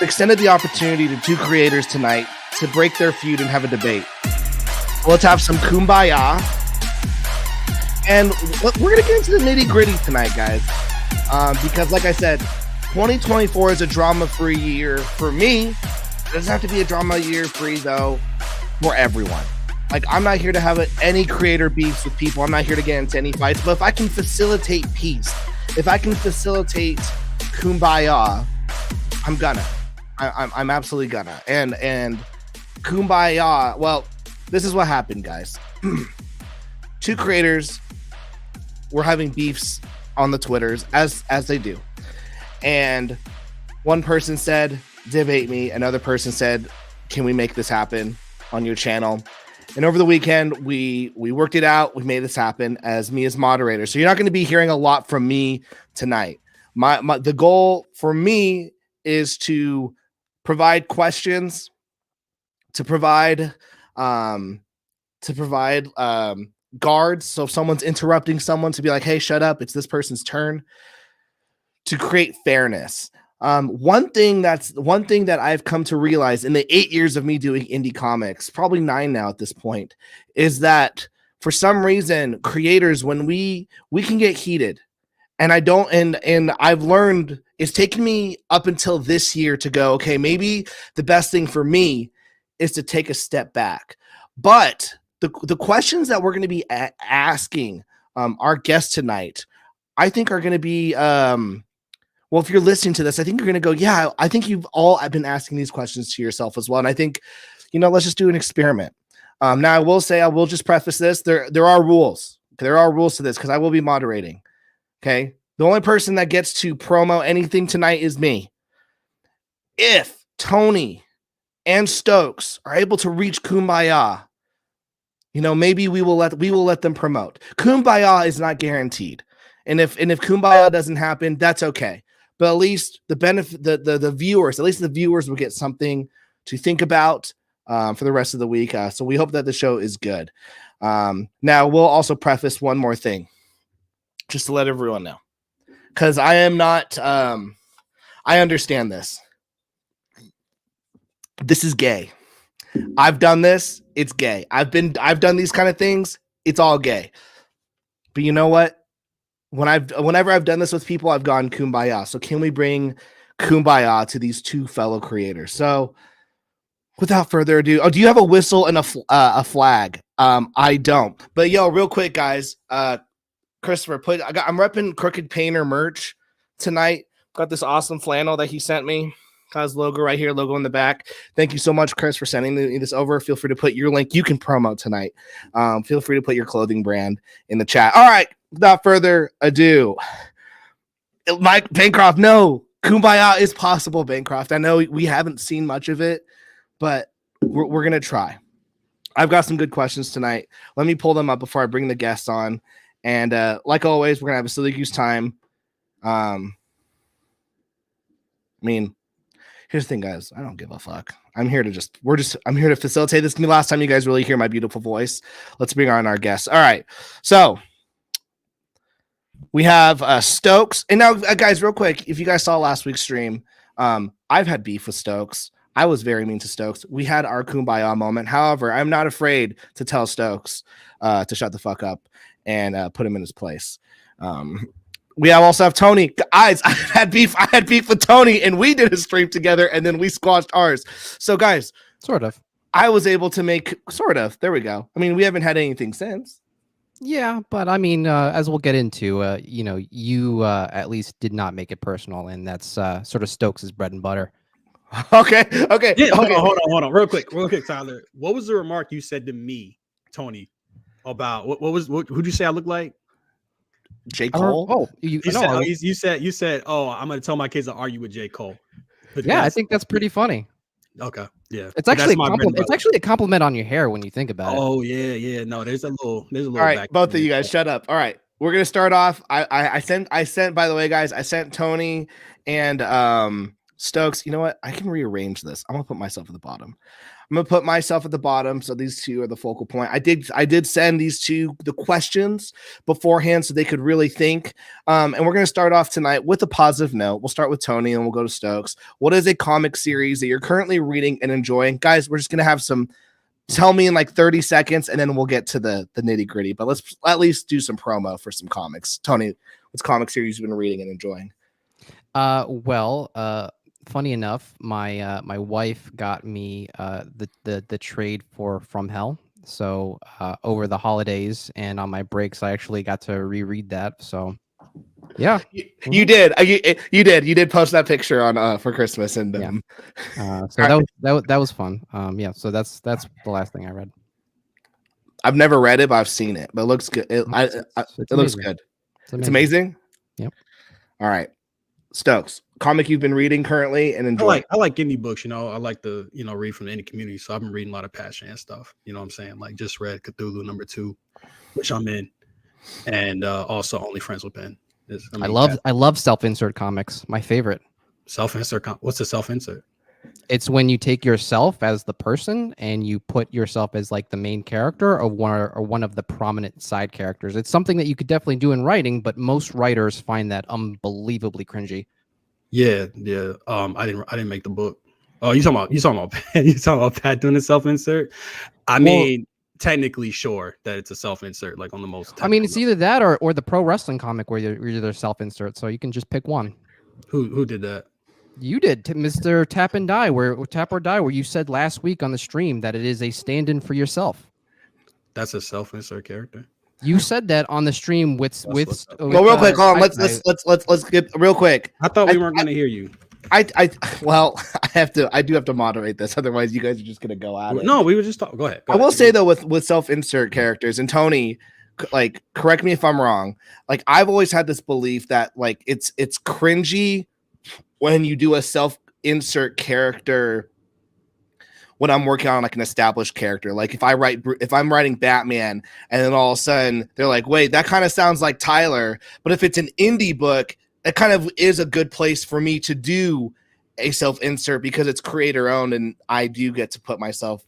Extended the opportunity to two creators tonight to break their feud and have a debate. Let's have some kumbaya. And we're going to get into the nitty gritty tonight, guys. Because like I said, 2024 is a drama-free year for me. It doesn't have to be a drama year free, though, for everyone. Like, I'm not here to have any creator beefs with people. I'm not here to get into any fights. But if I can facilitate peace, if I can facilitate kumbaya, I'm gonna. I'm absolutely gonna. And kumbaya, well, this is what happened, guys. Two creators were having beefs on the Twitters, as they do. And one person said, debate me. Another person said, can we make this happen on your channel? And over the weekend, we worked it out. We made this happen as me as moderator. So you're not going to be hearing a lot from me tonight. The goal for me is to provide questions, to provide guards. So if someone's interrupting someone, to be like, hey, shut up, it's this person's turn, to create fairness. One thing that I've come to realize in the 8 years of me doing indie comics, probably 9 now at this point, is that for some reason, creators, when we can get heated, and I've learned, it's taken me up until this year to go, okay, maybe the best thing for me is to take a step back. But the questions that we're going to be asking our guests tonight, I think are going to be, well, if you're listening to this, I think you're going to go, yeah, I think I've been asking these questions to yourself as well. And I think, let's just do an experiment. Now I will just preface this. There are rules. There are rules to this because I will be moderating. Okay. The only person that gets to promo anything tonight is me. If Tony and Stokes are able to reach Kumbaya, maybe we will let them promote. Kumbaya is not guaranteed. And if Kumbaya doesn't happen, that's okay. But at least the benefit, the viewers, will get something to think about for the rest of the week. So we hope that the show is good. Now we'll also preface one more thing, just to let everyone know, because I am not. I understand this. This is gay. I've done this. It's gay. I've done these kind of things. It's all gay. But you know what? Whenever I've done this with people, I've gone kumbaya. So can we bring kumbaya to these two fellow creators? So without further ado, do you have a whistle and a flag? I don't. But real quick, guys. Christopher, I'm repping Crooked Painter merch tonight. Got this awesome flannel that he sent me. Got his logo right here, logo in the back. Thank you so much, Chris, for sending me this over. Feel free to put your link. You can promo tonight. Feel free to put your clothing brand in the chat. All right. Without further ado, Mike Bancroft, no, kumbaya is possible, Bancroft. I know we haven't seen much of it, but we're going to try. I've got some good questions tonight. Let me pull them up before I bring the guests on. And like always, we're going to have a silly goose time. Here's the thing, guys. I don't give a fuck. I'm here to facilitate. This is the last time you guys really hear my beautiful voice. Let's bring on our guests. All right. So we have Stokes. And now, guys, real quick, if you guys saw last week's stream, I've had beef with Stokes. I was very mean to Stokes. We had our kumbaya moment. However, I'm not afraid to tell Stokes to shut the fuck up and put him in his place. We also have Tony. Guys, I had beef with Tony, and we did a stream together, and then we squashed ours. So, guys, sort of. I was able to make sort of. There we go. I mean, we haven't had anything since. Yeah, but I mean, as we'll get into, you at least did not make it personal, and that's sort of Stokes' bread and butter. Okay. Yeah, okay. Hold on, real quick, Tyler. What was the remark you said to me, Tony, about who'd you say I look like? J. Cole. Oh, you said, oh, I'm gonna tell my kids to argue with J. Cole. But yeah, I think that's pretty funny. Okay, yeah, it's actually a compliment on your hair when you think about it. Oh yeah. No, there's a little. All right, both of you guys, shut up. All right, we're gonna start off. I sent. By the way, guys, I sent Tony and Stokes. You know what? I can rearrange this. I'm gonna put myself at the bottom. I'm gonna put myself at the bottom, so these two are the focal point. I did send these two the questions beforehand so they could really think. And we're gonna start off tonight with a positive note. We'll start with Tony and we'll go to Stokes. What is a comic series that you're currently reading and enjoying? Guys, we're just gonna have some. Tell me in like 30 seconds, and then we'll get to the nitty gritty. But let's at least do some promo for some comics. Tony, what's comic series you've been reading and enjoying? Funny enough, my wife got me the trade for From Hell. So over the holidays and on my breaks, I actually got to reread that. So yeah, you did. You did post that picture on for Christmas, and so that was fun. Yeah, so that's the last thing I read. I've never read it, but I've seen it. But it looks good. It looks good. It's amazing. Yep. All right, Stokes, comic you've been reading currently and enjoying. I like indie books. I like to read from the indie community. So I've been reading a lot of Passion and stuff. You know what I'm saying? Like just read Cthulhu #2, which I'm in, and also Only Friends with Ben. I love self-insert comics. My favorite. Self-insert. What's a self-insert? It's when you take yourself as the person and you put yourself as like the main character or one of the prominent side characters. It's something that you could definitely do in writing, but most writers find that unbelievably cringy. Yeah. I didn't make the book. Oh, you talking about Pat doing a self-insert? I mean, technically sure that it's a self-insert, like on the most. I mean, it's either that or the pro wrestling comic where they're self-insert. So you can just pick one. Who did that? You did, Mr. Tap and Die, Tap or Die, where you said last week on the stream that it is a stand-in for yourself. That's a self-insert character. You said that on the stream with well, real quick, hold on. Let's get real quick. I thought we weren't going to hear you. I do have to moderate this, otherwise you guys are just gonna go at it. No, we were just talking. Go ahead. I will say though, with self-insert characters, and Tony, like, correct me if I'm wrong. Like, I've always had this belief that like it's cringy when you do a self-insert character when I'm working on like an established character. Like if I'm writing Batman and then all of a sudden they're like, wait, that kind of sounds like Tyler. But if it's an indie book, it kind of is a good place for me to do a self-insert because it's creator owned and I do get to put myself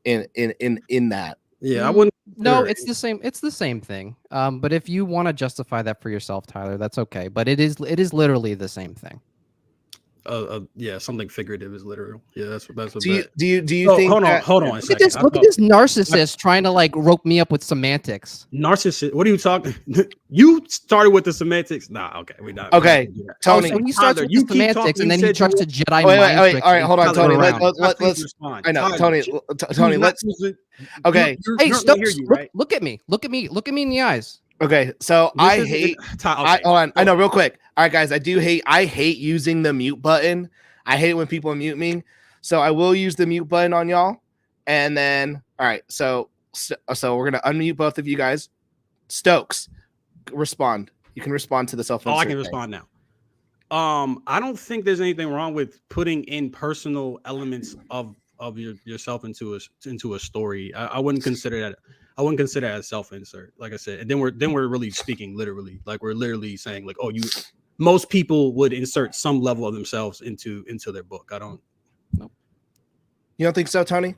in that. Yeah, I wouldn't. No, it's the same. It's the same thing. But if you want to justify that for yourself, Tyler, that's okay. But it is literally the same thing. Yeah, something figurative is literal. Yeah, that's what. Do you think? Hold on. Look at this narcissist trying to like rope me up with semantics. Narcissist? What are you talking? You started with the semantics. Nah, okay, we're not. Okay, Tony. So he starts with the semantics and then he tries to Jedi. Wait. All right, hold on, Tony. Let's. I know, Tony. Tony, let's. Okay. Hey, Stokes, look at me. Look at me in the eyes. Okay, so I hate. Hold on. I know, real quick. All right, guys, I hate using the mute button. I hate when people mute me. So I will use the mute button on y'all. And then, all right, so we're gonna unmute both of you guys. Stokes, respond. You can respond to the self-insert. Oh, I can respond now. I don't think there's anything wrong with putting in personal elements of yourself into a story. I wouldn't consider that. I wouldn't consider that a self-insert, like I said. And then we're really speaking literally, like we're literally saying like, most people would insert some level of themselves into their book. I don't. Nope. You don't think so, Tony?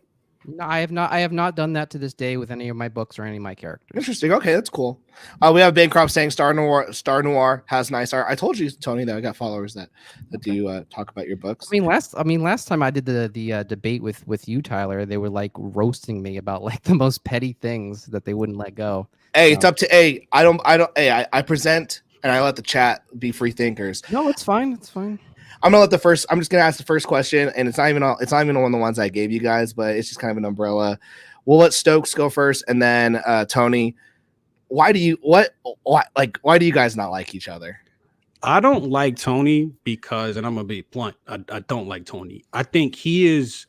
No, I have not done that to this day with any of my books or any of my characters. Interesting. Okay, that's cool. We have Bancroft saying Star Noir has nice art. I told you, Tony, that I got followers that do talk about your books. I mean, last time I did the debate with you, Tyler, they were like roasting me about like the most petty things that they wouldn't let go. Hey, it's up to I present and I let the chat be free thinkers. No, it's fine. It's fine. I'm just gonna ask the first question, and it's not even one of the ones I gave you guys, but it's just kind of an umbrella. We'll let Stokes go first, and then Tony. Why do you guys not like each other? I don't like Tony because, and I'm gonna be blunt, I don't like Tony. I think he is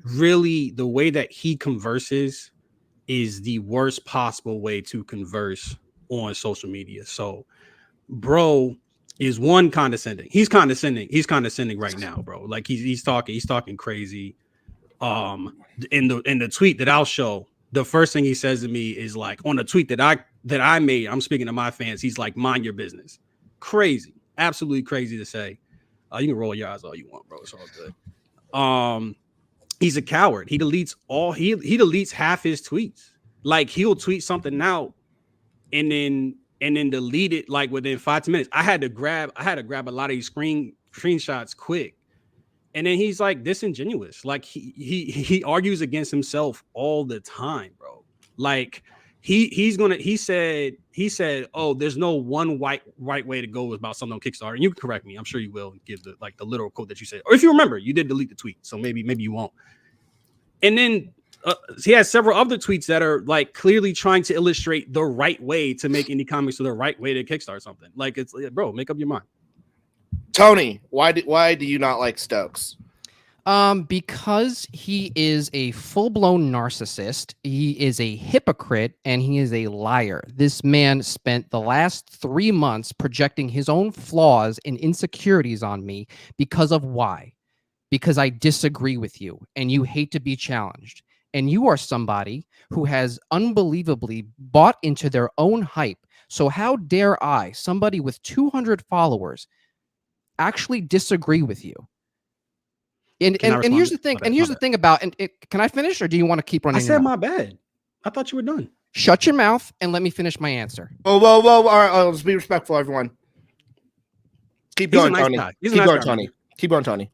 really, the way that he converses is the worst possible way to converse on social media. So, bro is one condescending. He's condescending right now, bro. Like he's talking crazy. In the tweet that I'll show, the first thing he says to me is like, on the tweet that I made, I'm speaking to my fans, he's like, mind your business. Crazy, absolutely crazy to say. You can roll your eyes all you want, bro. It's all good. he's a coward. He deletes he deletes half his tweets. Like he'll tweet something out and then delete it like within 5 to minutes. I had to grab a lot of these screenshots quick. And then he's like disingenuous. Like he argues against himself all the time, bro. Like he said, oh, there's no one right way to go about something on Kickstarter. And you can correct me. I'm sure you will give the literal quote that you said. Or if you remember, you did delete the tweet. So maybe you won't. And then he has several other tweets that are like clearly trying to illustrate the right way to make indie comics or the right way to kickstart something. Like it's bro, make up your mind. Tony, why do you not like Stokes? Because he is a full-blown narcissist, he is a hypocrite, and he is a liar. This man spent the last 3 months projecting his own flaws and insecurities on me because of why? Because I disagree with you, and you hate to be challenged. And you are somebody who has unbelievably bought into their own hype. So how dare I, somebody with 200 followers, actually disagree with you? And here's the thing. And here's the thing about can I finish, or do you want to keep running? I said my bad. I thought you were done. Shut your mouth and let me finish my answer. Whoa! All right, let's be respectful, everyone. Keep going, Tony. Keep going, Tony.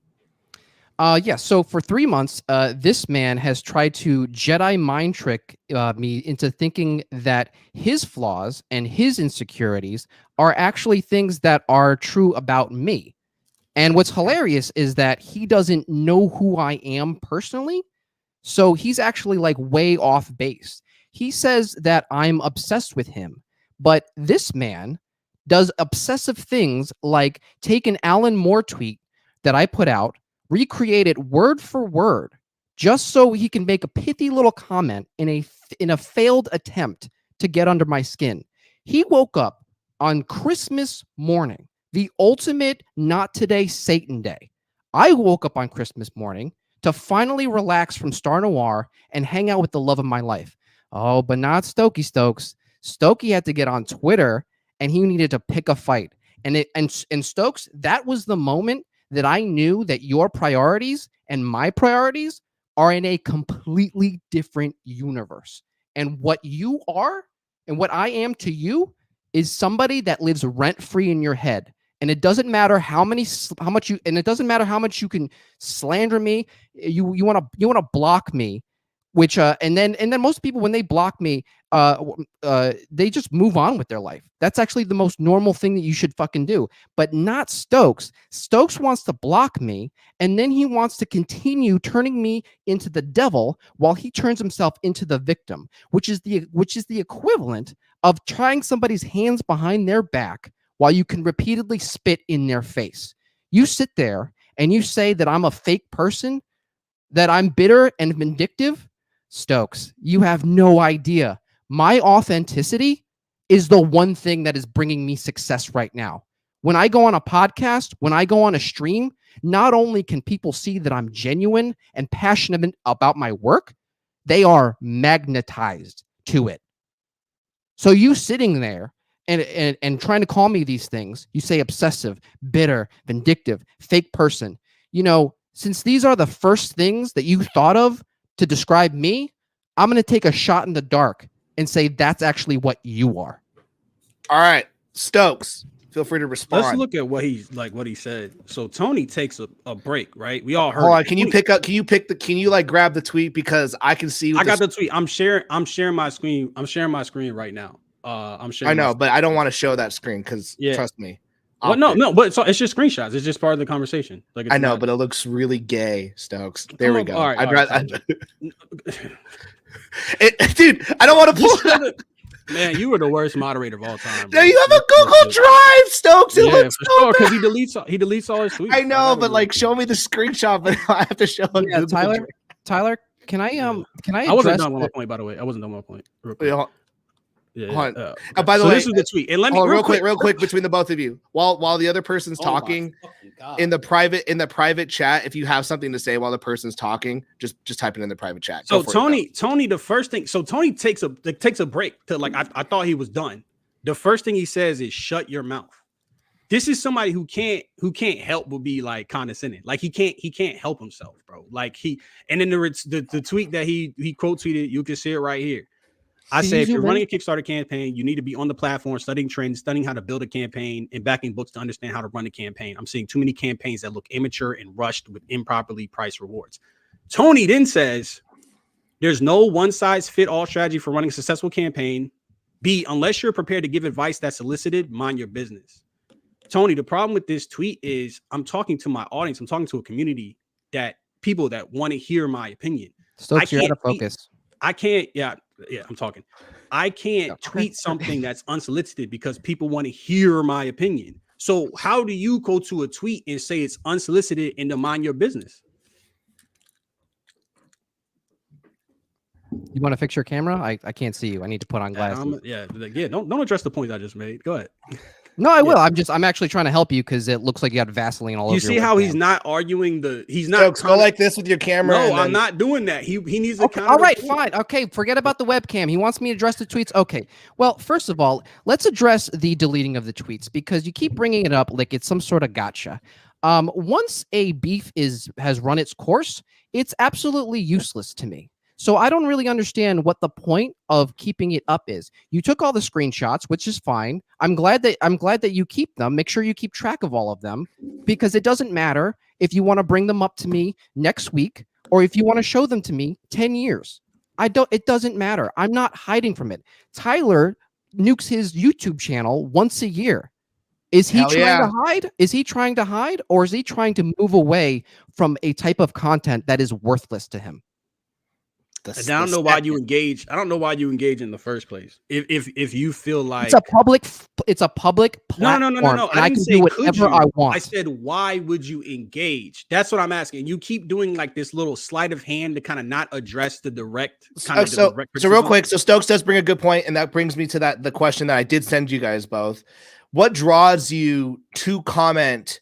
Yeah. So for 3 months, this man has tried to Jedi mind trick me into thinking that his flaws and his insecurities are actually things that are true about me. And what's hilarious is that he doesn't know who I am personally. So he's actually like way off base. He says that I'm obsessed with him, but this man does obsessive things like take an Alan Moore tweet that I put out, recreate it word for word, just so he can make a pithy little comment in a failed attempt to get under my skin. He woke up on Christmas morning, the ultimate not today Satan day. I woke up on Christmas morning to finally relax from Star Noir and hang out with the love of my life. Oh, but not Stokes. Stokey had to get on Twitter and he needed to pick a fight. And Stokes, that was the moment that I knew that your priorities and my priorities are in a completely different universe. And what you are and what I am to you is somebody that lives rent-free in your head. And it doesn't matter how much you can slander me. You want to block me, which and then most people, when they block me, they just move on with their life. That's actually the most normal thing that you should fucking do. But not Stokes. Stokes wants to block me, and then he wants to continue turning me into the devil while he turns himself into the victim, which is the equivalent of trying somebody's hands behind their back while you can repeatedly spit in their face. You sit there and you say that I'm a fake person, that I'm bitter and vindictive. Stokes, you have no idea. My authenticity is the one thing that is bringing me success right now. When I go on a podcast, when I go on a stream, not only can people see that I'm genuine and passionate about my work, they are magnetized to it. So you sitting there and trying to call me these things, you say obsessive, bitter, vindictive, fake person. You know, since these are the first things that you thought of to describe me, I'm going to take a shot in the dark and say that's actually what you are. All right, Stokes, feel free to respond. Let's look at what he said. So Tony takes a break, right? We all heard. Hold on, can you grab the tweet, because I can see. I got the tweet. I'm sharing my screen. I'm sharing my screen right now. I'm sharing. I know, but I don't want to show that screen because trust me. Well, no, but it's just screenshots. It's just part of the conversation. Like I know, but it looks really gay, Stokes. There we go. All right, dude, I don't want to pull. Man, you were the worst moderator of all time. Now you have a Google Drive, Stokes. It looks for sure, because he deletes all his tweets. I know, but like, show me the screenshot. But I have to show him. Yeah, Tyler, can I I wasn't done with my point, by the way. I wasn't done with my point. Yeah. By the way, this is the tweet. And let me real quick between the both of you, while the other person's talking in the private chat, if you have something to say while the person's talking, just type it in the private chat. So Tony, the first thing, so Tony takes a break to I thought he was done. The first thing he says is shut your mouth. this is somebody who can't help but be like condescending. Like he can't help himself, bro. Like and then the tweet that he quote tweeted, you can see it right here. I say, if you're running a Kickstarter campaign, you need to be on the platform, studying trends, studying how to build a campaign, and backing books to understand how to run a campaign. I'm seeing too many campaigns that look immature and rushed with improperly priced rewards. Tony then says, there's no one-size-fit-all strategy for running a successful campaign. B, unless you're prepared to give advice that's solicited, mind your business. Tony, the problem with this tweet is I'm talking to my audience. I'm talking to a community that people that want to hear my opinion. Stokes, you're out of focus. I can't. Yeah, I'm talking. I can't tweet something that's unsolicited because people want to hear my opinion. So how do you go to a tweet and say it's unsolicited and to mind your business? You want to fix your camera? I can't see you. I need to put on glasses. Don't address the points I just made. Go ahead. No, I will. I'm actually trying to help you because it looks like you got Vaseline all over. You see how he's not arguing he's not Stokes, go like this with your camera. No, I'm not doing that. He needs to all right, fine. Okay, forget about the webcam. He wants me to address the tweets. Okay. Well, first of all, let's address the deleting of the tweets because you keep bringing it up like it's some sort of gotcha. Once a beef has run its course, it's absolutely useless to me. So I don't really understand what the point of keeping it up is. You took all the screenshots, which is fine. I'm glad that you keep them. Make sure you keep track of all of them because it doesn't matter if you want to bring them up to me next week or if you want to show them to me 10 years. It doesn't matter. I'm not hiding from it. Tyler nukes his YouTube channel once a year. Is he trying to hide? Is he trying to hide or is he trying to move away from a type of content that is worthless to him? I don't know why you engage. I don't know why you engage in the first place. If you feel like it's a public platform. No. And I can do whatever I want. I said, why would you engage? That's what I'm asking. You keep doing like this little sleight of hand to kind of not address the direct kind of so real quick. So Stokes does bring a good point, and that brings me to the question that I did send you guys both. What draws you to comment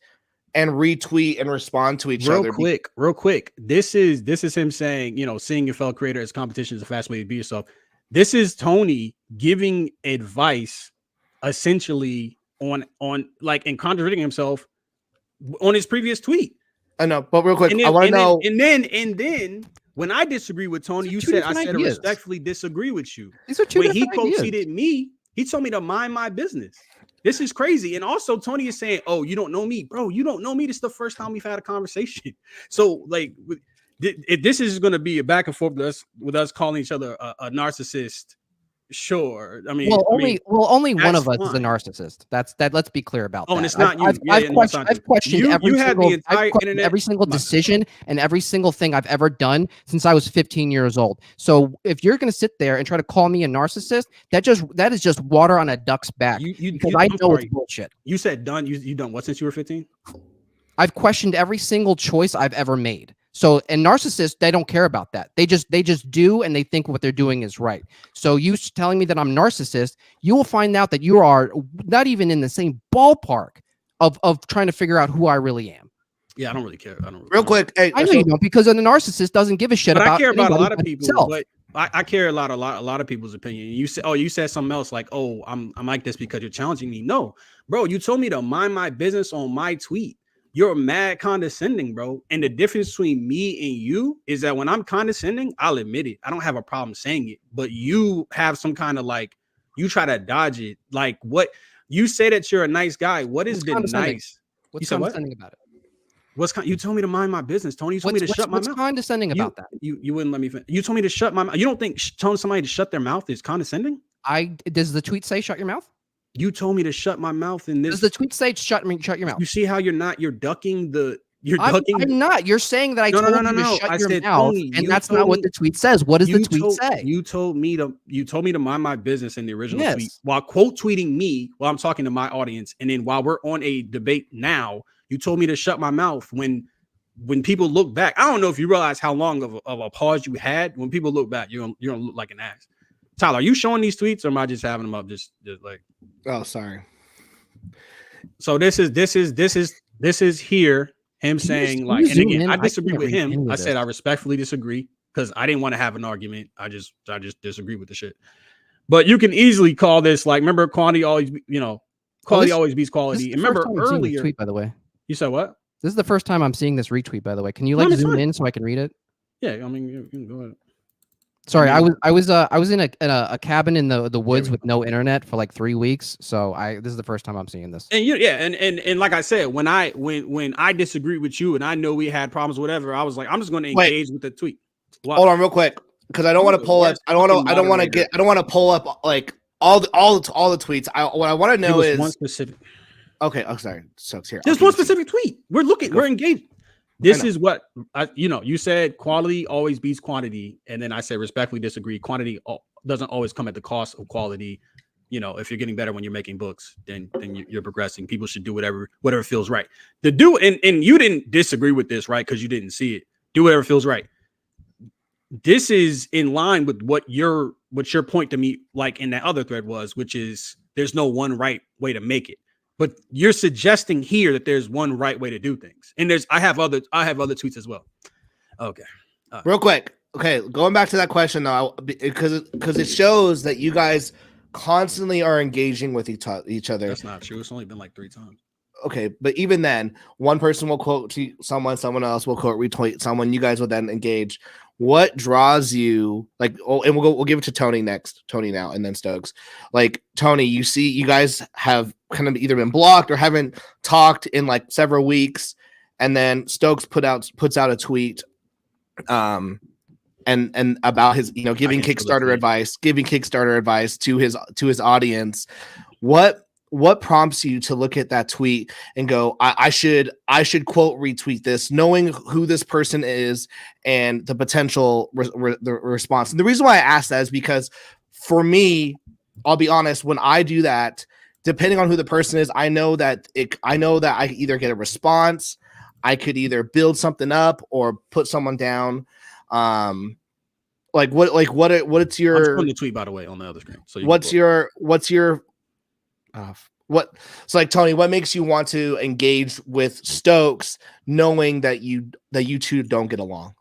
and retweet and respond to each other? Real quick. This is him saying, seeing your fellow creator as competition is a fast way to be yourself. This is Tony giving advice essentially on like and contradicting himself on his previous tweet. I know, but real quick, I want to know. And then when I disagree with Tony, I said I respectfully disagree with you. These are two when he different ideas. tweeted me, he told me to mind my business. This is crazy. And also Tony is saying, oh, you don't know me, bro. You don't know me. This is the first time we've had a conversation. So like, this is going to be a back and forth with us calling each other a narcissist. Sure. I mean, only one of us is a narcissist. Let's be clear about that. And it's not you. I've questioned every single decision and every single thing I've ever done since I was 15 years old. So if you're going to sit there and try to call me a narcissist, that is just water on a duck's back. Because I know it's bullshit. You said done. You done what since you were 15? I've questioned every single choice I've ever made. So, and narcissists, they don't care about that. They just do, and they think what they're doing is right. So you telling me that I'm narcissist, you will find out that you are not even in the same ballpark of trying to figure out who I really am. Yeah, I don't really care. Real quick. Hey, I know you don't, because a narcissist doesn't give a shit about. I care about a lot of people, but I care a lot of people's opinion. You said something else like, oh, I'm like this because you're challenging me. No, bro, you told me to mind my business on my tweet. You're mad condescending, bro. And the difference between me and you is that when I'm condescending, I'll admit it. I don't have a problem saying it. But you have some kind of like, you try to dodge it. Like what you say that you're a nice guy. What is the nice? What's condescending about it? You told me to mind my business, Tony. You told me to shut my mouth. What's condescending about that? You wouldn't let me finish. You told me to shut my mouth. You don't think telling somebody to shut their mouth is condescending? Does the tweet say shut your mouth? You told me to shut my mouth in this. Does the tweet say shut your mouth? You see how you're ducking the. I'm not. You're saying that I told you to shut your mouth, and that's not what the tweet says. What does the tweet say? You told me to mind my business in the original tweet while quote tweeting me while I'm talking to my audience, and then while we're on a debate now, you told me to shut my mouth when people look back. I don't know if you realize how long of a pause you had. When people look back, you're gonna look like an ass. Tyler, are you showing these tweets, or am I just having them up? Just like. Oh, sorry. So this is here him saying like, and again, I disagree with him. I said I respectfully disagree because I didn't want to have an argument. I just disagree with the shit. But you can easily call this like, remember Quantity always, Quality always beats quality. This is the first Remember time I'm seeing this earlier, tweet, by the way. you said what? This is the first time I'm seeing this retweet, by the way. Can you No, like it's zoom fine. in so I can read it? Yeah, I mean, you can go ahead. Sorry, I mean- I was in a cabin in the woods with no internet for like 3 weeks. So this is the first time I'm seeing this. And and like I said, when I disagree with you and I know we had problems, whatever, I was like, I'm just going to engage with the tweet. Wow. Hold on, real quick, because I don't want to pull up. I don't want to pull up like all the tweets. What I want to know is one specific. Okay, oh sorry, Stokes here. There's one specific tweet. We're engaged. This is what you said. Quality always beats quantity, and then I said respectfully disagree. Quantity doesn't always come at the cost of quality. If you're getting better when you're making books, then you're progressing. People should do whatever feels right. And you didn't disagree with this, right? Because you didn't see it. Do whatever feels right. This is in line with what your point to me, like in that other thread was, which is there's no one right way to make it. But you're suggesting here that there's one right way to do things, and I have other tweets as well. Okay, real quick. Okay, going back to that question though, because it shows that you guys constantly are engaging with each other. That's not true. It's only been like 3 times. Okay, but even then, one person will quote to someone else will quote retweet someone. You guys will then engage. What draws you like? Oh, and we'll give it to Tony next. Tony now, and then Stokes. Like Tony, you guys have kind of either been blocked or haven't talked in like several weeks, and then Stokes puts out a tweet, and about his giving Kickstarter advice to his audience. What prompts you to look at that tweet and go, I should quote retweet this, knowing who this person is and the potential the response? And the reason why I ask that is because for me, I'll be honest, when I do that, depending on who the person is, I know that I could either get a response, I could either build something up or put someone down. What's your? I'm putting the tweet by the way on the other screen. So what's your Tony, what makes you want to engage with Stokes knowing that you two don't get along?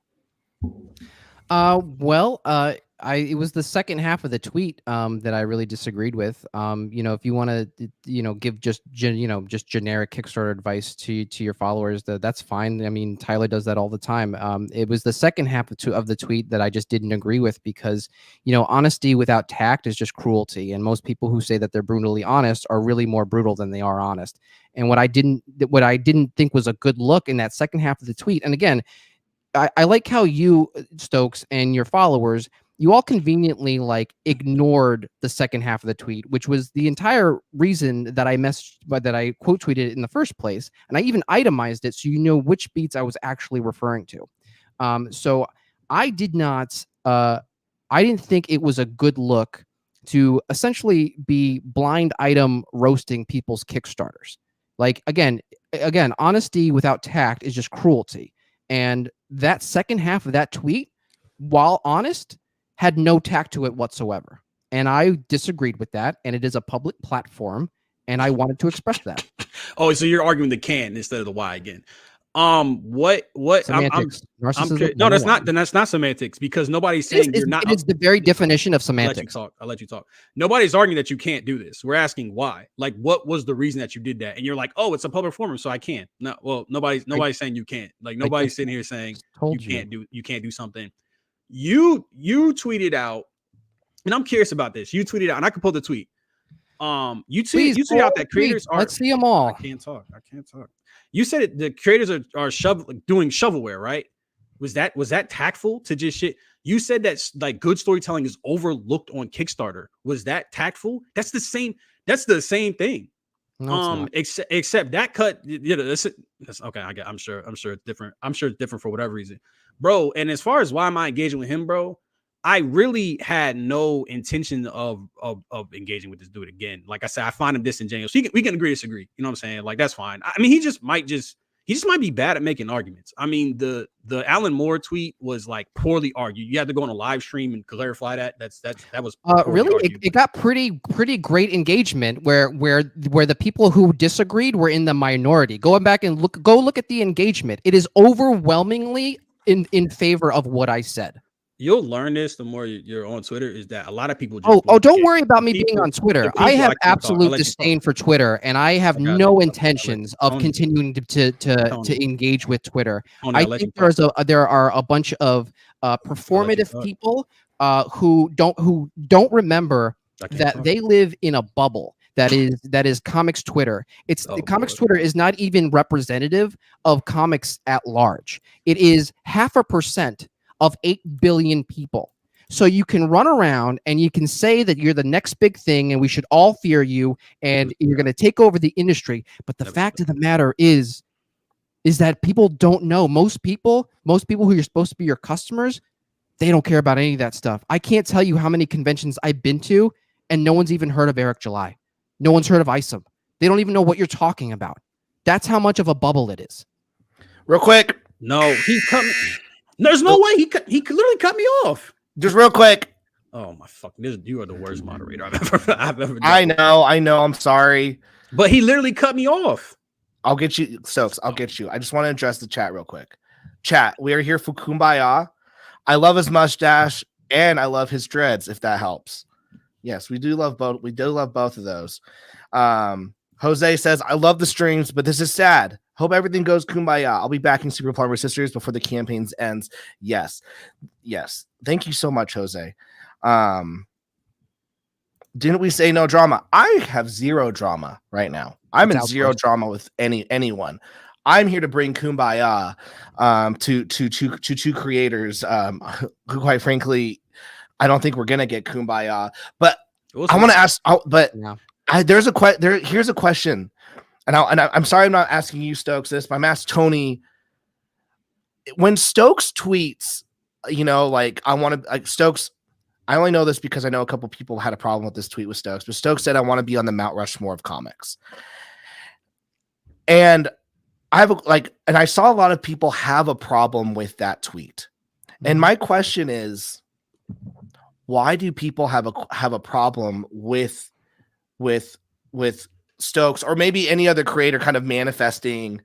It was the second half of the tweet that I really disagreed with. If you want to give just generic Kickstarter advice to your followers, that's fine. I mean, Tyler does that all the time. It was the second half of the tweet that I just didn't agree with because honesty without tact is just cruelty, and most people who say that they're brutally honest are really more brutal than they are honest. And what I didn't think was a good look in that second half of the tweet, and again, I like how you, Stokes, and your followers, you all conveniently ignored the second half of the tweet, which was the entire reason that I quote tweeted it in the first place. And I even itemized it so you know which beats I was actually referring to. So I didn't think it was a good look to essentially be blind item roasting people's Kickstarters. Again, honesty without tact is just cruelty. And that second half of that tweet, while honest, had no tact to it whatsoever. And I disagreed with that. And it is a public platform. And I wanted to express that. Oh, so you're arguing the can instead of the why again. What semantics? No, that's not. Then that's not semantics because nobody's saying you're not. It's the very definition of semantics. I'll let you talk. Nobody's arguing that you can't do this. We're asking why. Like, what was the reason that you did that? And you're like, oh, it's a public forum, so I can't. No, well, nobody's saying you can't. Like, nobody's sitting here saying you can't do something. You tweeted out, and I'm curious about this. You tweeted out, and I can pull the tweet. You tweeted out that creators are. Let's see them all. I can't talk. You said the creators are doing shovelware, right? Was that tactful to just shit? You said that good storytelling is overlooked on Kickstarter. Was that tactful? That's the same thing. No, except that cut. That's okay. I'm sure it's different. I'm sure it's different for whatever reason, bro. And as far as why am I engaging with him, bro? I really had no intention of engaging with this dude again. Like I said, I find him disingenuous. We can agree to disagree. You know what I'm saying? Like, that's fine. I mean, he just might be bad at making arguments. I mean, the Alan Moore tweet was poorly argued. You had to go on a live stream and clarify that. That was really it got pretty great engagement where the people who disagreed were in the minority. Going back and look at the engagement. It is overwhelmingly in favor of what I said. you'll learn this the more you're on Twitter, is that a lot of people just Oh, don't don't care. worry about me being People, on Twitter. the I people, have I can't talk. I'll absolute let you talk. disdain for Twitter, and I have I got no you. intentions of Tony, continuing to Tony, engage with Twitter. Tony, I I'll let you think talk. there are a bunch of I'll let you performative talk. people who don't remember I can't that talk. they live in a bubble that is comics Twitter. Oh Comics Lord. Twitter is not even representative of comics at large. It is 0.5% of 8 billion people. So you can run around and you can say that you're the next big thing and we should all fear you and you're going to take over the industry. But the fact of the matter is that people don't know. Most people who you're supposed to be your customers, they don't care about any of that stuff. I can't tell you how many conventions I've been to and no one's even heard of Eric July. No one's heard of Isom. They don't even know what you're talking about. That's how much of a bubble it is. Real quick. No, he cut me. There's no way he literally cut me off. Just real quick. Oh my fucking! You are the worst moderator I've ever done. I know. I'm sorry, but he literally cut me off. I'll get you, Stokes. I'll get you. I just want to address the chat real quick. Chat, we are here for Kumbaya. I love his mustache and I love his dreads. If that helps. Yes, we do love both. We do love both of those. Jose says, I love the streams, but this is sad. Hope everything goes kumbaya. I'll be back in Super Plumber Sisters before the campaigns ends. Yes. Thank you so much, Jose. Didn't we say no drama? I have zero drama right now. I'm in zero drama with anyone. I'm here to bring kumbaya to two creators who, quite frankly, I don't think we're gonna get kumbaya. But I want to ask. Here's a question, and I'm sorry I'm not asking you, Stokes, this, but I'm asking Tony. When Stokes tweets, I want to Stokes. I only know this because I know a couple people had a problem with this tweet with Stokes, but Stokes said, I want to be on the Mount Rushmore of comics. And and I saw a lot of people have a problem with that tweet. And my question is, why do people have a problem with Stokes or maybe any other creator kind of manifesting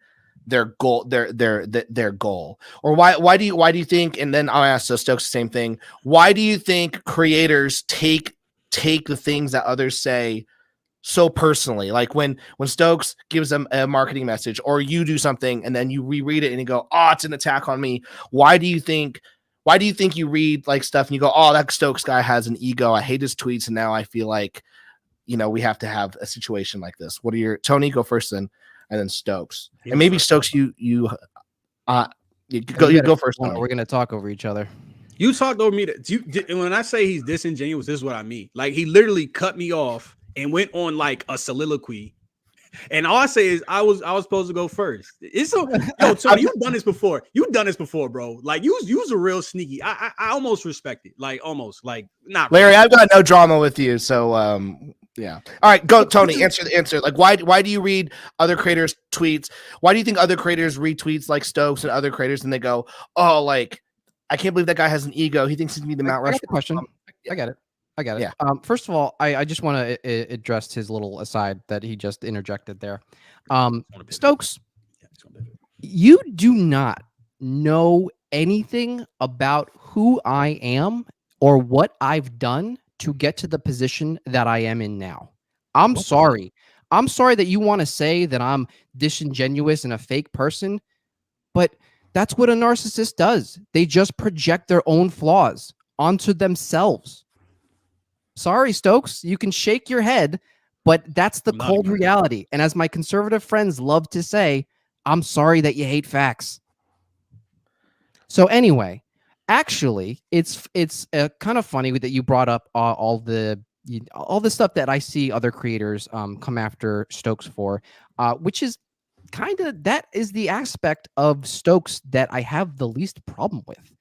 their goal, their goal? Or why do you think, and then I'll ask Stokes the same thing, why do you think creators take the things that others say so personally? Like when Stokes gives them a marketing message or you do something and then you reread it and you go, oh, it's an attack on me. Why do you think you read like stuff and you go, oh, that Stokes guy has an ego. I hate his tweets. And now I feel like, we have to have a situation like this. What are your, Tony, go first and then Stokes. And maybe Stokes, you go first. We're going to talk over each other. You talked over me. When I say he's disingenuous, this is what I mean. Like he literally cut me off and went on like a soliloquy. And all I say is I was supposed to go first. It's so Tony, you've done this before. You've done this before, bro. Like you was a real sneaky. I almost respect it. Like almost like not Larry, really. I've got no drama with you. So yeah. All right, go Tony, answer. Like why do you read other creators' tweets? Why do you think other creators read tweets like Stokes and other creators and they go, oh, like I can't believe that guy has an ego. He thinks he's gonna be the Mount Rushmore. Question. I got it. Yeah. First of all, I just want to address his little aside that he just interjected there. Stokes, you do not know anything about who I am or what I've done to get to the position that I am in now. I'm sorry. I'm sorry that you want to say that I'm disingenuous and a fake person, but that's what a narcissist does. They just project their own flaws onto themselves. Sorry, Stokes, you can shake your head, but that's the cold reality. And as my conservative friends love to say, I'm sorry that you hate facts. So anyway, actually, it's kind of funny that you brought up all the stuff that I see other creators come after Stokes for, which is that is the aspect of Stokes that I have the least problem with.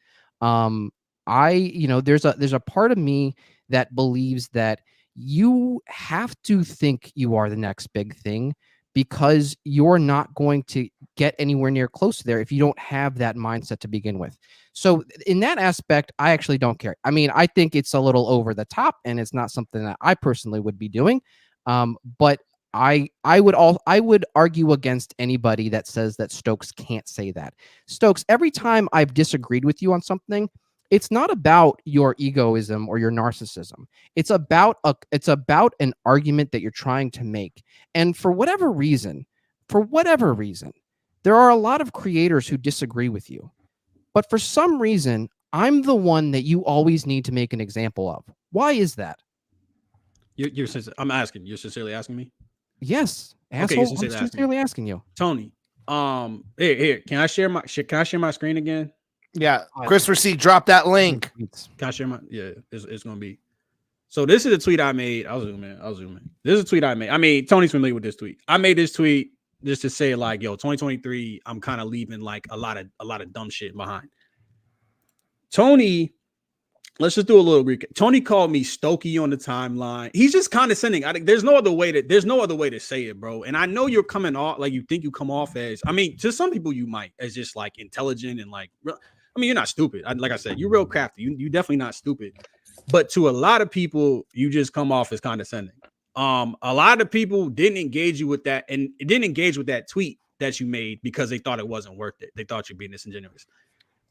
There's a part of me that believes that you have to think you are the next big thing because you're not going to get anywhere near close to there if you don't have that mindset to begin with. So in that aspect, I actually don't care. I mean, I think it's a little over the top and it's not something that I personally would be doing. But I would argue against anybody that says that Stokes can't say that. Stokes, every time I've disagreed with you on something, it's not about your egoism or your narcissism. It's about an argument that you're trying to make. And for whatever reason, there are a lot of creators who disagree with you. But for some reason, I'm the one that you always need to make an example of. Why is that? I'm asking. You're sincerely asking me? Yes, Okay, asshole. I'm sincerely asking you, Tony. Here. Can I share my screen again? Yeah, Christopher C, drop that link. Can I share my? Yeah, it's gonna be. So this is a tweet I made. I'll zoom in. This is a tweet I made. I mean, Tony's familiar with this tweet. I made this tweet just to say like, yo, 2023, I'm kind of leaving like a lot of dumb shit behind. Tony, let's just do a little recap. Tony called me Stokey on the timeline. He's just condescending. There's no other way to say it, bro. And I know you're coming off like you think you come off as. I mean, to some people you might as just like intelligent and like. I mean, you're not stupid. Like I said, you're real crafty. You definitely not stupid. But to a lot of people, you just come off as condescending. A lot of people didn't engage you with that, and it didn't engage with that tweet that you made because they thought it wasn't worth it. They thought you're being disingenuous.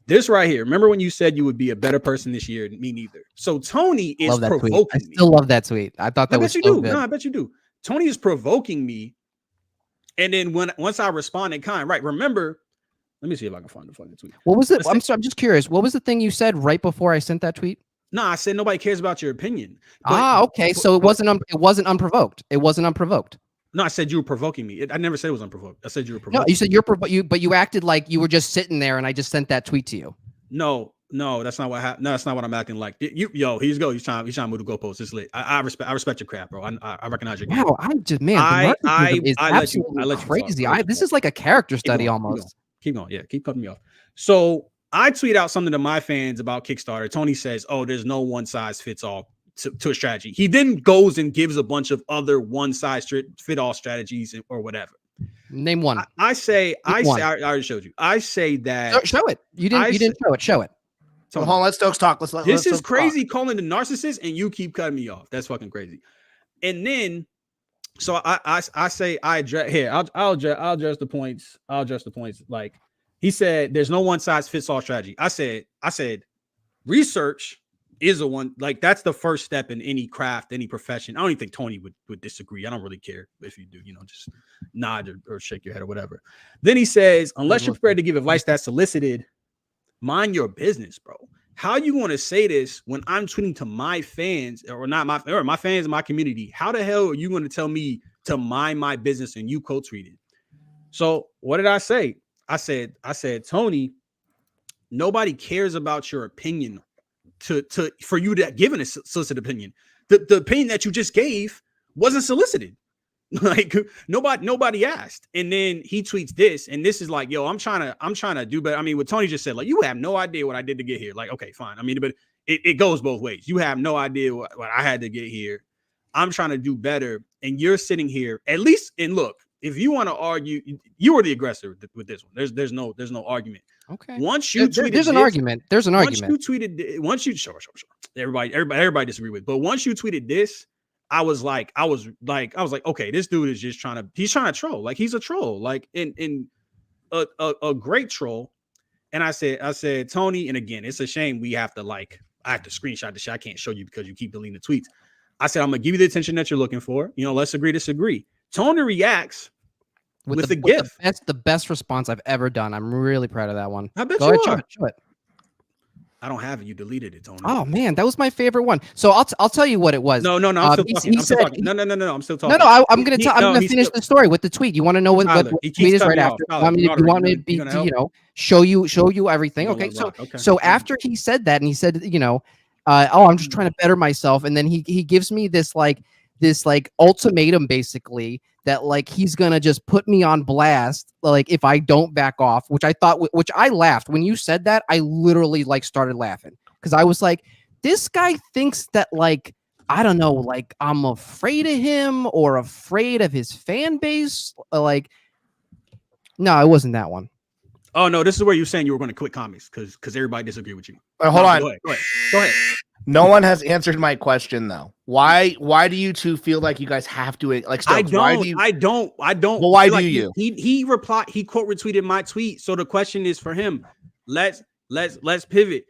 This right here. Remember when you said you would be a better person this year? Me neither. So Tony is provoking me. I still love that tweet. I thought that was so good. No, I bet you do. Tony is provoking me, and then once I responded, right. Remember, let me see if I can find the fucking tweet. What was it? I'm sorry. I'm just curious. What was the thing you said right before I sent that tweet? No, I said nobody cares about your opinion. Okay. So it wasn't unprovoked. It wasn't unprovoked. No, I said you were provoking me. I never said it was unprovoked. I said you were provoking. No, you said but you acted like you were just sitting there, and I just sent that tweet to you. No, that's not what happened. No, that's not what I'm acting like. He's trying to move the goalposts. It's lit. I respect your crap, bro. I recognize your game. Wow, is absolutely crazy. This is like a character study almost. Keep going. Yeah, keep cutting me off. So I tweet out something to my fans about Kickstarter. Tony says, "Oh, there's no one size fits all to a strategy." He then goes and gives a bunch of other one size fit all strategies or whatever. Name one. I already showed you. I say that. Show it. You didn't show it. Show it. So hold on, let Stokes talk. This is crazy calling the narcissist, and you keep cutting me off. That's fucking crazy. And then, so I say I'll address the points. Like he said, there's no one size fits all strategy. I said, research is a one. Like that's the first step in any craft, any profession. I don't even think Tony would disagree. I don't really care if you do. Just nod or shake your head or whatever. Then he says, unless you're prepared to give advice that's solicited, mind your business, bro. How you want to say this when I'm tweeting to my fans or my fans in my community? How the hell are you going to tell me to mind my business and you co-tweeted? So what did I say? I said, Tony, nobody cares about your opinion for you to give a solicited opinion. The opinion that you just gave wasn't solicited. Like nobody asked. And then he tweets this, and this is like, yo, I'm trying to do better. I mean, what Tony just said, like, you have no idea what I did to get here. Like, okay, fine. I mean, but it goes both ways. You have no idea what I had to get here. I'm trying to do better. And you're sitting here at least. And look, if you want to argue, you were the aggressor with this one. There's no argument. Okay. Once you tweeted there's an argument. There's an argument. Sure. Everybody disagree with. But once you tweeted this, I was like, okay, this dude is just trying to troll. Like he's a troll, like in a great troll. And I said, Tony, and again, it's a shame I have to screenshot the shit. I can't show you because you keep deleting the tweets. I said, I'm gonna give you the attention that you're looking for. Let's agree, disagree. Tony reacts with a GIF. That's the best response I've ever done. I'm really proud of that one. I bet Go you ahead, are. show it. I don't have it. You deleted it, Tony. Oh man, that was my favorite one. So I'll tell you what it was. No. I'm still talking. No. I'm still talking. No. I'm gonna finish the story with the tweet. You want to know what the tweet is right after? You want me to be show you everything? Okay. So after he said that, and he said, I'm just trying to better myself, and then he gives me this ultimatum basically that like he's gonna just put me on blast like if I don't back off, which I laughed when you said that. I literally like started laughing because I was like, this guy thinks that like I don't know, like I'm afraid of him or afraid of his fan base. Like, no, it wasn't that one. Oh no, this is where you're saying you were going to quit comics because everybody disagreed with you. Hold on. Go ahead. No one has answered my question though. Why do you two feel like you guys have to like? Stokes, I don't. Well, why do you? He replied. He quote retweeted my tweet. So the question is for him. Let's pivot.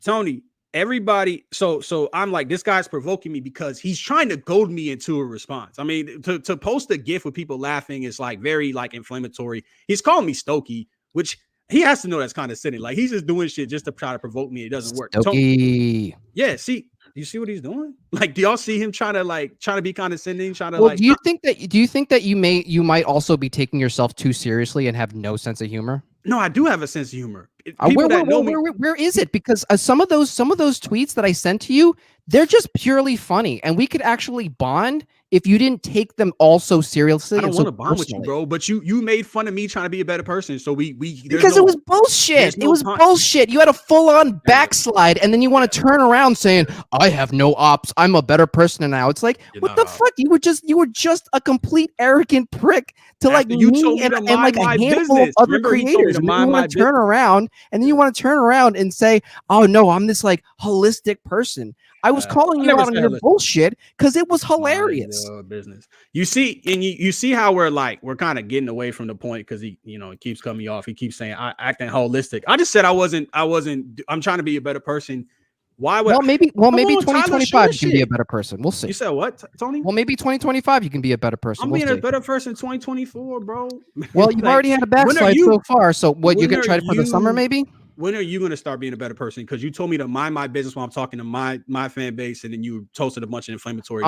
Tony, everybody. So I'm like, this guy's provoking me because he's trying to goad me into a response. I mean, to post a GIF with people laughing is like very like inflammatory. He's calling me Stokey, which he has to know that's condescending. Like he's just doing shit just to try to provoke me. It doesn't work. Stokey. Yeah, see, you see what he's doing? Like, do y'all see him trying to be condescending, trying to Well, like? do you think that you might also be taking yourself too seriously and have no sense of humor? No, I do have a sense of humor. Where is it? Because some of those tweets that I sent to you, they're just purely funny, and we could actually bond if you didn't take them all so seriously. I don't want to bond with you, bro. But you made fun of me trying to be a better person, so we because it was bullshit. It was bullshit. You had a full on backslide, and then you want to turn around saying, "I have no ops. I'm a better person now." It's like, what the fuck? You were just a complete arrogant prick to like me and like a handful of other creators. And then you want to turn around, and then you want to turn around and say, "Oh no, I'm this like holistic person." I was calling you out on your bullshit because it was hilarious. Business. You see, and you see how we're kind of getting away from the point because he keeps cutting me off. He keeps saying I acting holistic. I just said I wasn't. I'm trying to be a better person. Why would maybe 2025 you can be a better person. We'll see. You said what, Tony? Well, maybe 2025 you can be a better person. I'm being a better person in 2024, bro. Well, you've already had a backslide so far. So what you're gonna try for the summer, maybe? When are you going to start being a better person? Because you told me to mind my business while I'm talking to my fan base, and then you toasted a bunch of inflammatory.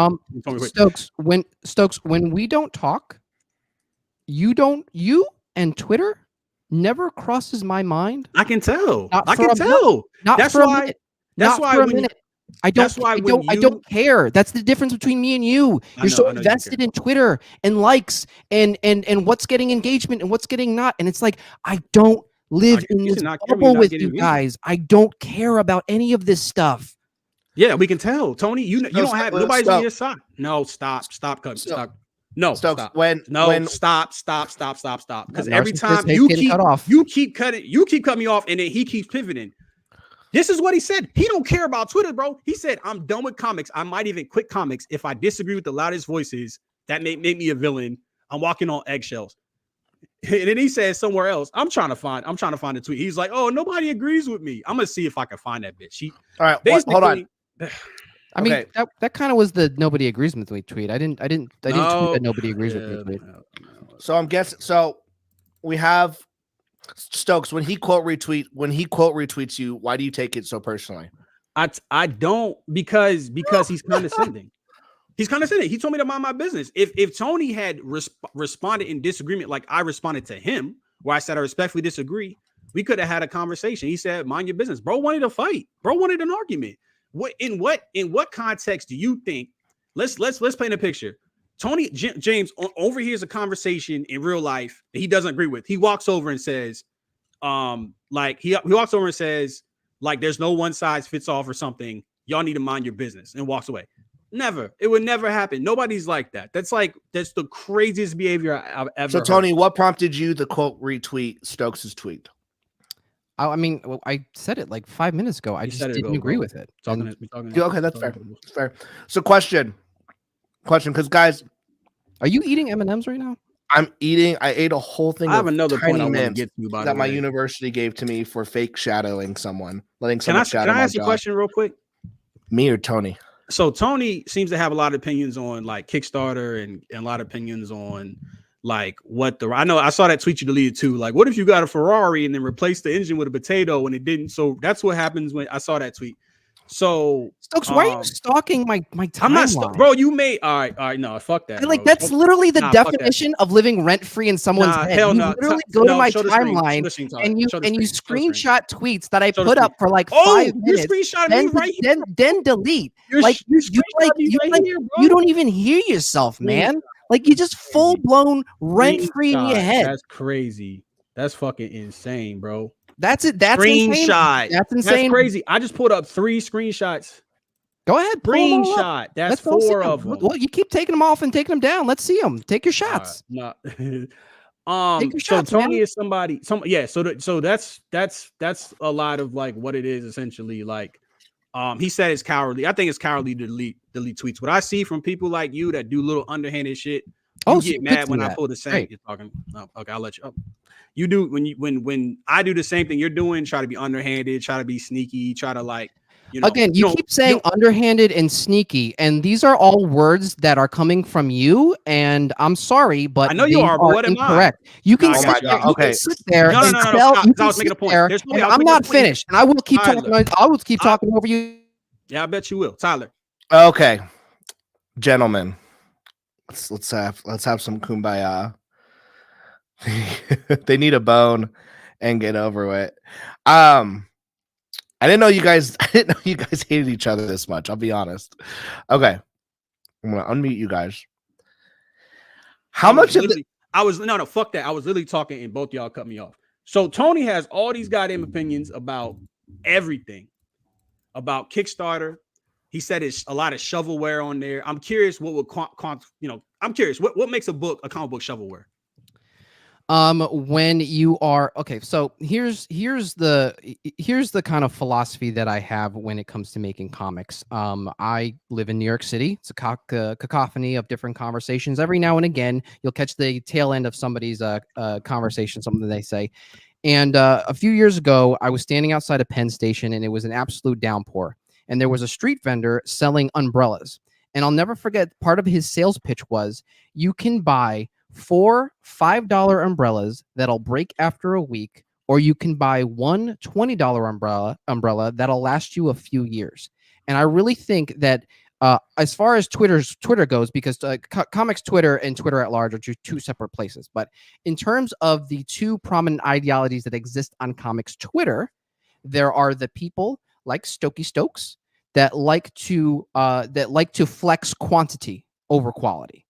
Stokes, when we don't talk, you and Twitter never crosses my mind. I can tell. I can tell. That's why. That's why a minute. I don't care. That's the difference between me and you. You're so invested in Twitter and likes and what's getting engagement and what's getting not. And it's like I don't live in this bubble with you guys. I don't care about any of this stuff. Yeah, we can tell, Tony. You don't have nobody's on your side. No, stop. No, Stokes, stop. Stop. Because every time you keep cutting me off, and then he keeps pivoting. This is what he said. He don't care about Twitter, bro. He said, "I'm done with comics. I might even quit comics if I disagree with the loudest voices that make me a villain. I'm walking on eggshells." And then he says somewhere else, I'm trying to find the tweet. He's like, "Oh, nobody agrees with me." I'm gonna see if I can find that bitch. All right, hold on. I mean, that kind of was the nobody agrees with me tweet. I didn't tweet that nobody agrees with me tweet. So I'm guessing. So we have Stokes when he quote retweets you. Why do you take it so personally? I don't because he's condescending. He's condescending. He told me to mind my business. If Tony had responded in disagreement like I responded to him, where I said I respectfully disagree, we could have had a conversation. He said, "Mind your business." Bro wanted a fight. Bro wanted an argument. In what context do you think? Let's paint a picture. Tony James overhears a conversation in real life that he doesn't agree with. He walks over and says, he walks over and says, like, "There's no one size fits all for something. Y'all need to mind your business," and walks away. Never. It would never happen. Nobody's like that. That's the craziest behavior I've ever So, Tony, heard. What prompted you to quote retweet Stokes' tweet? I mean, I said it like 5 minutes ago. I just didn't agree with it. Okay, that's fair. That's fair. So, question, because guys, are you eating M&Ms right now? I'm eating. I ate a whole thing. I have another point I want to get to that my university gave to me for fake shadowing someone, letting someone shadow. Can I ask you a question real quick? Me or Tony? So Tony seems to have a lot of opinions on like Kickstarter and a lot of opinions on like I saw that tweet you deleted too. Like, what if you got a Ferrari and then replaced the engine with a potato and it didn't? So that's what happens when I saw that tweet. So Stokes, why are you stalking my timeline? I'm not, bro. You made all right. No, fuck that. Like that's literally the definition of living rent free in someone's head. Hell no. You literally go to my timeline and you screenshot tweets that I put up for like 5 minutes. You screenshot me right here. Then delete. You don't even hear yourself, man. Like you just full blown rent free in your head. That's crazy. That's fucking insane, bro. That's it. That's screenshot. Insane. That's insane. That's crazy. I just pulled up 3 screenshots. Go ahead. Screenshot. That's 4 of them. Well, you keep taking them off and taking them down. Let's see them. Take your shots. No. Take your shots, so Tony man. is somebody. So that's a lot of like what it is essentially. Like, he said it's cowardly. I think it's cowardly to delete tweets. What I see from people like you that do little underhanded shit, You Oh, so get you could mad do when I that. pull the same. Great. You're talking. Oh, okay, I'll let you. Oh. You do when I do the same thing you're doing. Try to be underhanded. Try to be sneaky. Try to like, Again, you keep saying underhanded and sneaky, and these are all words that are coming from you. And I'm sorry, but I know you they are, but what am I? incorrect. You can No, I sit got you. there. Okay. You can sit there No, and no, tell. stop. You I can was making a sit point. there, There's no way and I was I'm making a not point here. finished, and I will keep Tyler. talking. I will keep talking over you. Yeah, I bet you will, Tyler. Okay, gentlemen, let's have some kumbaya. They need a bone and get over it. I didn't know you guys. I didn't know you guys hated each other this much. I'll be honest. Okay, I'm gonna unmute you guys. How much of the? I was no, fuck that. I was literally talking, and both y'all cut me off. So Tony has all these goddamn opinions about everything, about Kickstarter. He said it's a lot of shovelware on there. I'm curious what would I'm curious what makes a comic book shovelware. When you are okay, so here's the kind of philosophy that I have when it comes to making comics. I live in New York City. It's a cacophony of different conversations. Every now and again, you'll catch the tail end of somebody's conversation, something they say. And a few years ago, I was standing outside of Penn Station, and it was an absolute downpour. And there was a street vendor selling umbrellas. And I'll never forget, part of his sales pitch was, you can buy 4 $5 umbrellas that'll break after a week, or you can buy one $20 umbrella that'll last you a few years. And I really think that as far as Twitter goes, because comics Twitter and Twitter at large are two separate places, but in terms of the two prominent ideologies that exist on comics Twitter, there are the people like Stokes that like to flex quantity over quality.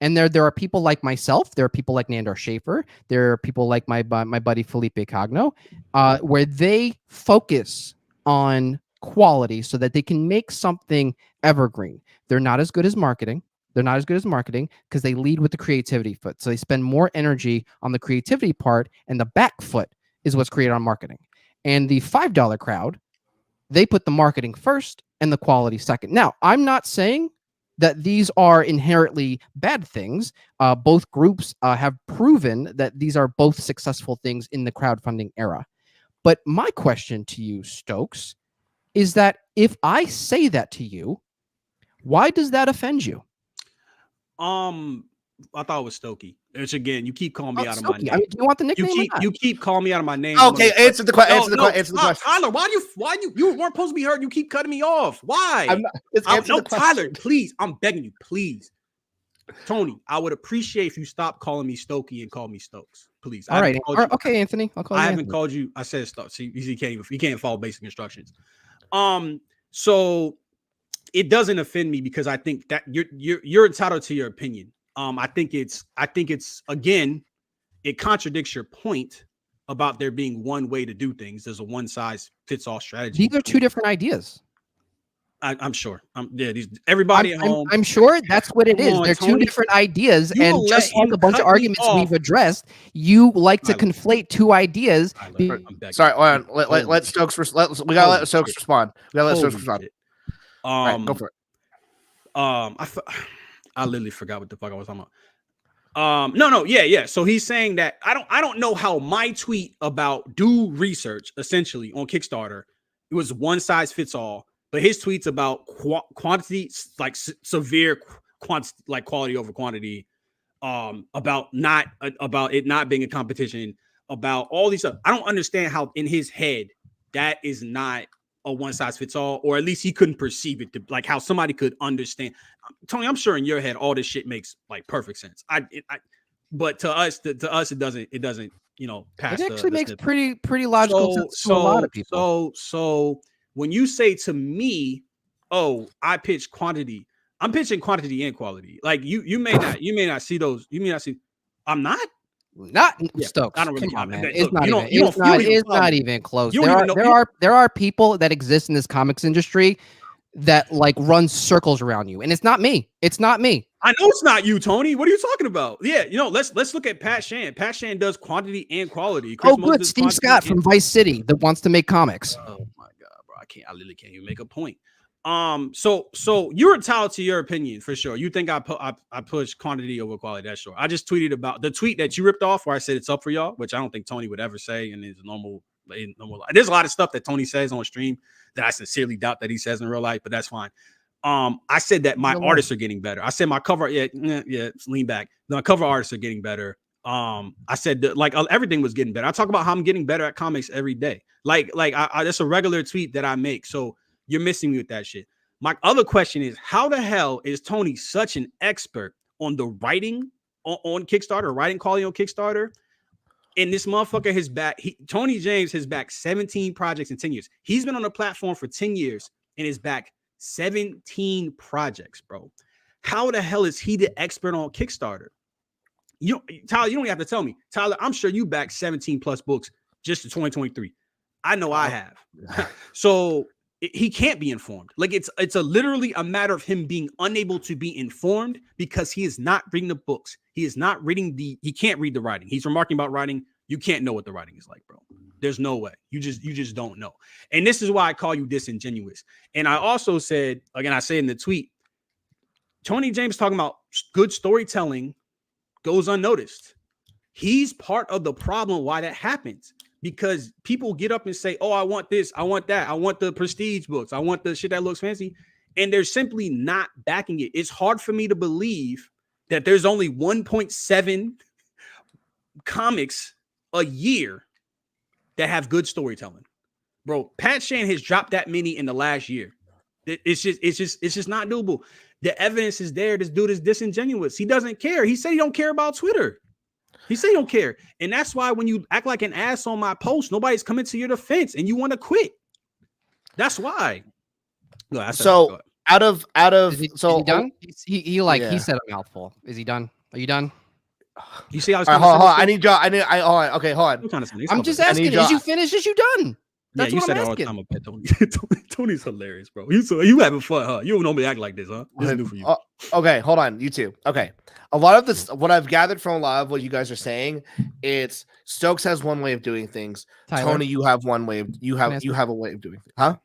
And there are people like myself. There are people like Nandor Schaefer. There are people like my buddy Felipe Cogno, where they focus on quality so that they can make something evergreen. They're not as good as marketing. Because they lead with the creativity foot. So they spend more energy on the creativity part, and the back foot is what's created on marketing. And the $5 crowd, they put the marketing first and the quality second. Now, I'm not saying that these are inherently bad things. Both groups have proven that these are both successful things in the crowdfunding era. But my question to you, Stokes, is that if I say that to you, why does that offend you? I thought it was Stokey. Which again, you keep calling me out of my name. I mean, do you want the nickname? You keep calling me out of my name. Okay, answer the question. Tyler, why you weren't supposed to be heard? You keep cutting me off. Why? No, Tyler, please. I'm begging you, please. Tony, I would appreciate if you stop calling me Stokey and call me Stokes, please. All right. Okay, Anthony. I'll call you. I haven't called you. I said Stokes. See, you can't follow basic instructions. So it doesn't offend me because I think that you're entitled to your opinion. I think it's again, it contradicts your point about there being one way to do things. There's a one size fits all strategy. These are two different ideas. I'm sure. Everybody at home. I'm sure that's what it is. They're two different ideas, and just like a bunch of arguments we've addressed, you like to conflate two ideas. Sorry, let Stokes. We gotta let Stokes respond. All right, go for it. I literally forgot what the fuck I was talking about. Yeah. So he's saying that I don't know how my tweet about do research essentially on Kickstarter, it was one size fits all, but his tweets about quantity, like severe quantity, like quality over quantity, about it not being a competition, about all these stuff. I don't understand how in his head that is not a one size fits all, or at least he couldn't perceive it to like how somebody could understand. Tony, I'm sure in your head all this shit makes like perfect sense. But to us it doesn't pass. It actually makes pretty logical sense to a lot of people. So when you say to me, "Oh, I pitch quantity," I'm pitching quantity and quality. Like you may not see those. You may not see. I'm not. Stokes. I don't really Come on, man. Look, It's not even close. There are people that exist in this comics industry that like run circles around you, and it's not me. It's not me. I know it's not you, Tony. What are you talking about? Yeah, let's look at Pat Shan. Pat Shan does quantity and quality. Good. Steve Scott from Vice City that wants to make comics. Oh my god, bro! I literally can't even make a point. So you're entitled to your opinion for sure. You think I push quantity over quality? That's sure. I just tweeted about the tweet that you ripped off where I said it's up for y'all, which I don't think Tony would ever say in his normal. There's a lot of stuff that Tony says on stream that I sincerely doubt that he says in real life, but that's fine. I said that my artists are getting better. I said my cover, lean back. My cover artists are getting better. I said that like everything was getting better. I talk about how I'm getting better at comics every day. Like that's a regular tweet that I make. So you're missing me with that shit. My other question is, how the hell is Tony such an expert on the writing on Kickstarter, writing quality on Kickstarter? And this motherfucker has back, Tony James has backed 17 projects in 10 years. He's been on the platform for 10 years and is back 17 projects, bro. How the hell is he the expert on Kickstarter? Tyler, you don't have to tell me. Tyler, I'm sure you backed 17 plus books just in 2023. I know I have. So he can't be informed. Like it's literally a matter of him being unable to be informed because he is not reading the books. He is not reading he can't read the writing. He's remarking about writing. You can't know what the writing is like, bro. There's no way. You just don't know. And this is why I call you disingenuous. And I also said, again, I say in the tweet, Tony James talking about good storytelling goes unnoticed. He's part of the problem why that happens. Because people get up and say, oh, I want this, I want that, I want the prestige books, I want the shit that looks fancy. And they're simply not backing it. It's hard for me to believe that there's only 1.7 comics a year that have good storytelling. Bro, Pat Shane has dropped that many in the last year. It's just not doable. The evidence is there. This dude is disingenuous. He doesn't care. He said he don't care about Twitter. He said he don't care. And that's why when you act like an ass on my post, nobody's coming to your defense and you want to quit. That's why. So out of is he done? He said a mouthful. Is he done? Are you done? You see how hold on. I need y'all. Okay, hold on. I'm just asking. Is you finished? Is you done? That's you said it all the time about Tony. Tony's hilarious, bro. You having fun, huh? You don't normally act like this, huh? This is new for you. Okay, hold on. You too. Okay. A lot of this, what I've gathered from a lot of what you guys are saying, it's Stokes has one way of doing things. Tyler, Tony, you have one way. You have a way of doing things, huh?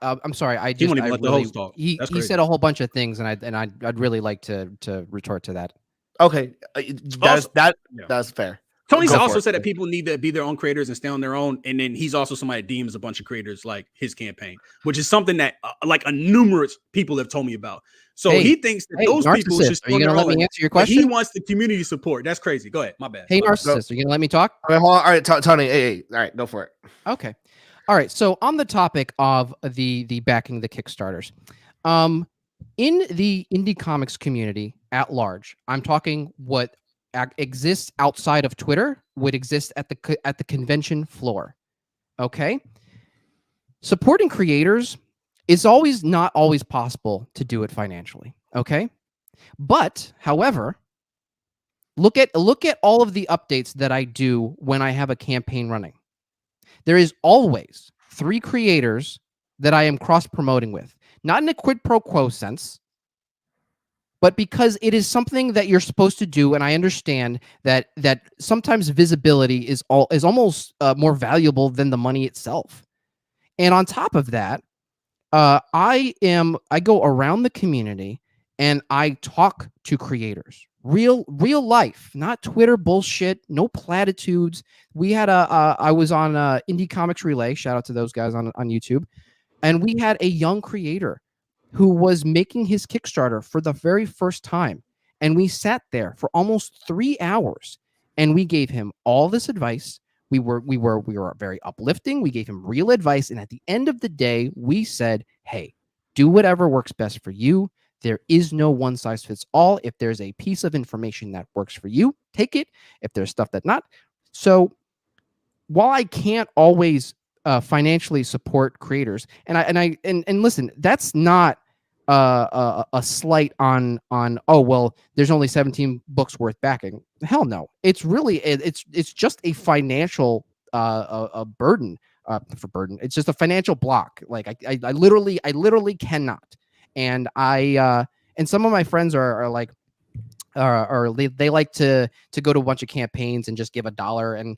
I'm sorry. He said a whole bunch of things, and I'd really like to retort to that. Okay, that's fair. Tony's also said that people need to be their own creators and stay on their own. And then he's also somebody that deems a bunch of creators like his campaign, which is something that like a numerous people have told me about. So he thinks that those people should. Are you going to let me answer your question? He wants the community support. That's crazy. Go ahead. My bad. Hey, Narcissist, are you going to let me talk? Okay, hold on. All right, Tony. Hey, all right, go for it. Okay. All right. So on the topic of the backing the Kickstarters, in the indie comics community at large, I'm talking what exists outside of Twitter would exist at the convention floor. Okay, supporting creators is not always possible to do it financially. Okay, but however, look at all of the updates that I do when I have a campaign running. There is always 3 creators that I am cross promoting with, not in a quid pro quo sense, but because it is something that you're supposed to do, and I understand that sometimes visibility is almost more valuable than the money itself. And on top of that, I go around the community and I talk to creators, real life, not Twitter bullshit, no platitudes. We had I was on Indie Comics Relay, shout out to those guys on YouTube, and we had a young creator who was making his Kickstarter for the very first time. And we sat there for almost 3 hours and we gave him all this advice. We were very uplifting. We gave him real advice. And at the end of the day, we said, hey, do whatever works best for you. There is no one size fits all. If there's a piece of information that works for you, take it. If there's stuff that not. So while I can't always financially support creators, and listen, that's not a slight on oh well, there's only 17 books worth backing. Hell no, it's really it's just a financial a burden for burden. It's just a financial block. Like I literally cannot. And and some of my friends are like or they like to go to a bunch of campaigns and just give $1, and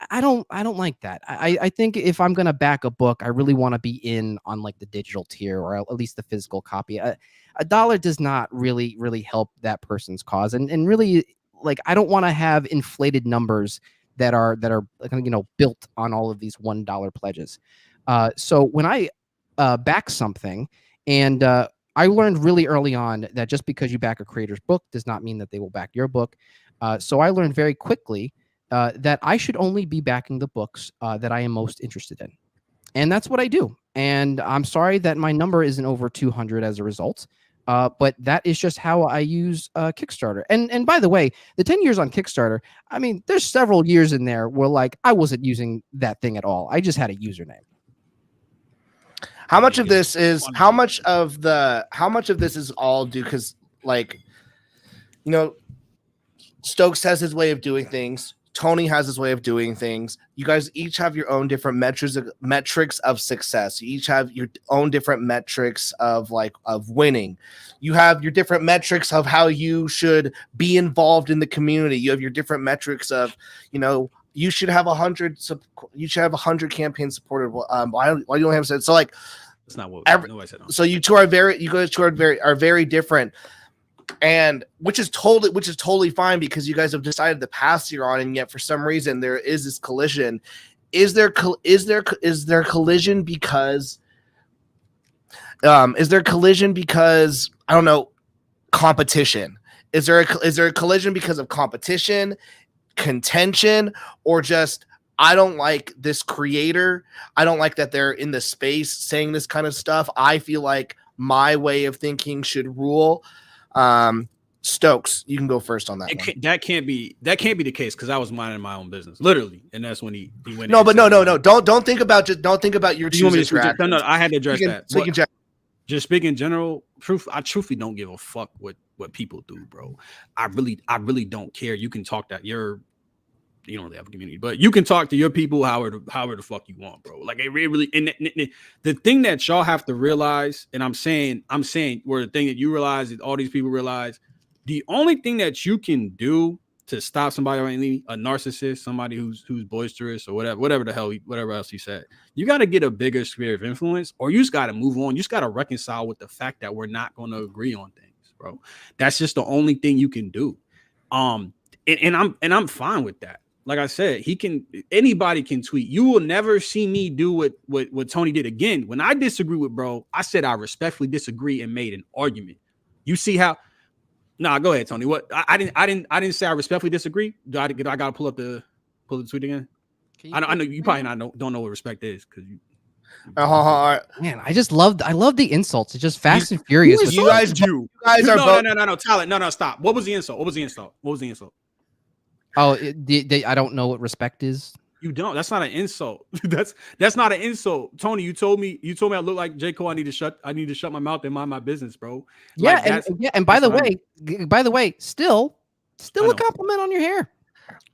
I don't like that. I think if I'm gonna back a book, I really want to be in on like the digital tier or at least the physical copy. A dollar does not really help that person's cause, and really, like, I don't want to have inflated numbers that are built on all of these $1 pledges. So when I back something, and I learned really early on that just because you back a creator's book does not mean that they will back your book. So I learned very quickly that I should only be backing the books that I am most interested in. And that's what I do. And I'm sorry that my number isn't over 200 as a result. But that is just how I use Kickstarter. And by the way, the 10 years on Kickstarter, I mean, there's several years in there where like I wasn't using that thing at all. I just had a username. How much of this is all due? Because, like, you know, Stokes has his way of doing things. Tony has his way of doing things. You guys each have your own different metrics of success. You each have your own different metrics of winning. You have your different metrics of how you should be involved in the community. You have your different metrics of, you should have 100. You should have 100 campaigns supported. Why you don't have said so? Like, that's not what nobody said. So you guys two are very different. And which is totally fine, because you guys have decided the path you're on, and yet for some reason there is this collision. Is there collision because I don't know, competition? Is there a collision because of competition, contention, or just I don't like this creator, I don't like that they're in the space saying this kind of stuff, I feel like my way of thinking should rule? Stokes, you can go first on that. That can't be the case, because I was minding my own business, literally, and that's when he went. No, but no. Don't think about your choosing. No, I had to address that. So just speaking in general, I truthfully don't give a fuck what people do, bro. I really don't care. You can talk that you don't really have a community, but you can talk to your people however the fuck you want, bro. Like, it really, and the thing that y'all have to realize, and I'm saying where the thing that you realize, that all these people realize, the only thing that you can do to stop somebody, a narcissist, somebody who's boisterous or whatever else he said, you got to get a bigger sphere of influence, or you just got to move on. You just got to reconcile with the fact that we're not going to agree on things, bro. That's just the only thing you can do. And I'm fine with that. Like I said, anybody can tweet. You will never see me do what Tony did. Again, when I disagree with bro, I said I respectfully disagree and made an argument. You see how? Nah, go ahead, Tony. What? I didn't say I respectfully disagree. I gotta pull the tweet again. I know you probably don't know what respect is, because you. Man, I love the insults. It's just fast and furious. You guys are no, talent. No, stop. What was the insult? Oh, I don't know what respect is. You don't. That's not an insult. That's not an insult. Tony, you told me I look like J. Cole. I need to shut my mouth and mind my business, bro. Yeah, and by the way, still a compliment on your hair.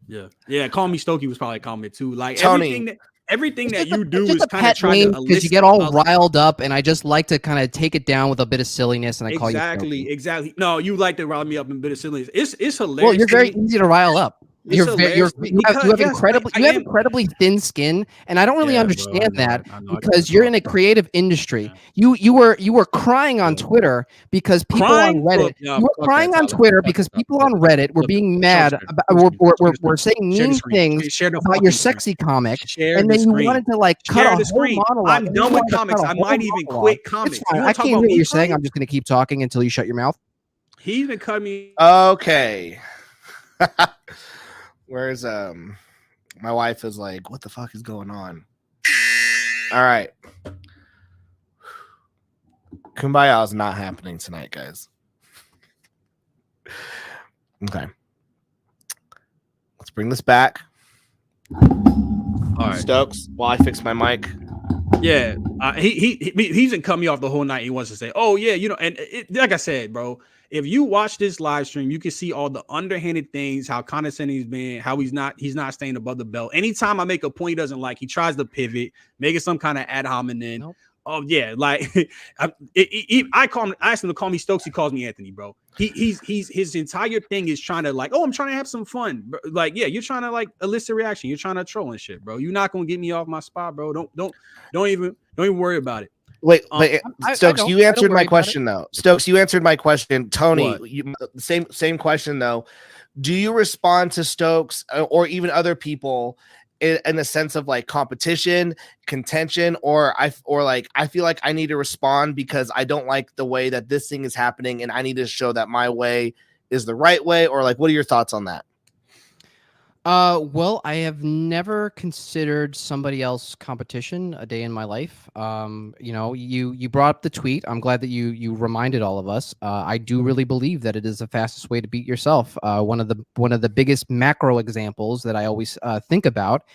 Yeah. Call me Stokey was probably a compliment too. Like, Tony, everything that you do is kind of trying to, because you get all riled up, and I just like to kind of take it down with a bit of silliness, and I call you Stokey. Exactly. No, you like to rile me up in a bit of silliness. It's hilarious. Well, you're very easy to rile up. You have incredibly thin skin, and I don't really understand that, because you're in a creative industry. Yeah. You were crying on Twitter because people on Reddit. You were crying on Twitter because people on Reddit were being mad about, were saying mean things about your sexy comic, and then you wanted to cut a whole monologue. I'm done with comics. I might even quit comics. I can't hear what you're saying. I'm just going to keep talking until you shut your mouth. He even cut me. Okay. Where's my wife is like, what the fuck is going on? All right. Kumbaya is not happening tonight, guys. Okay. Let's bring this back. All right. Stokes, while I fix my mic. Yeah. He didn't cut me off the whole night. He wants to say, oh, yeah, and like I said, bro, if you watch this live stream, you can see all the underhanded things, how condescending he's been, how he's not staying above the belt. Anytime I make a point he doesn't like, he tries to pivot, make it some kind of ad hominem. Nope. Oh yeah, like I call him. I asked him to call me Stokes. He calls me Anthony, bro. He's his entire thing is trying to like, oh, I'm trying to have some fun. Like, yeah, you're trying to like elicit reaction. You're trying to troll and shit, bro. You're not gonna get me off my spot, bro. Don't even worry about it. Wait, Um, Stokes, you I don't answered my worry about it. question though. Stokes, you answered my question. Tony, What? same question though. Do you respond to Stokes or even other people in the sense of like competition, contention, or I feel like I need to respond because I don't like the way that this thing is happening and I need to show that my way is the right way, or like what are your thoughts on that? Well, I have never considered somebody else competition a day in my life. You know, you brought up the tweet. I'm glad that you reminded all of us. I do really believe that it is the fastest way to beat yourself. One of the biggest macro examples that I always think about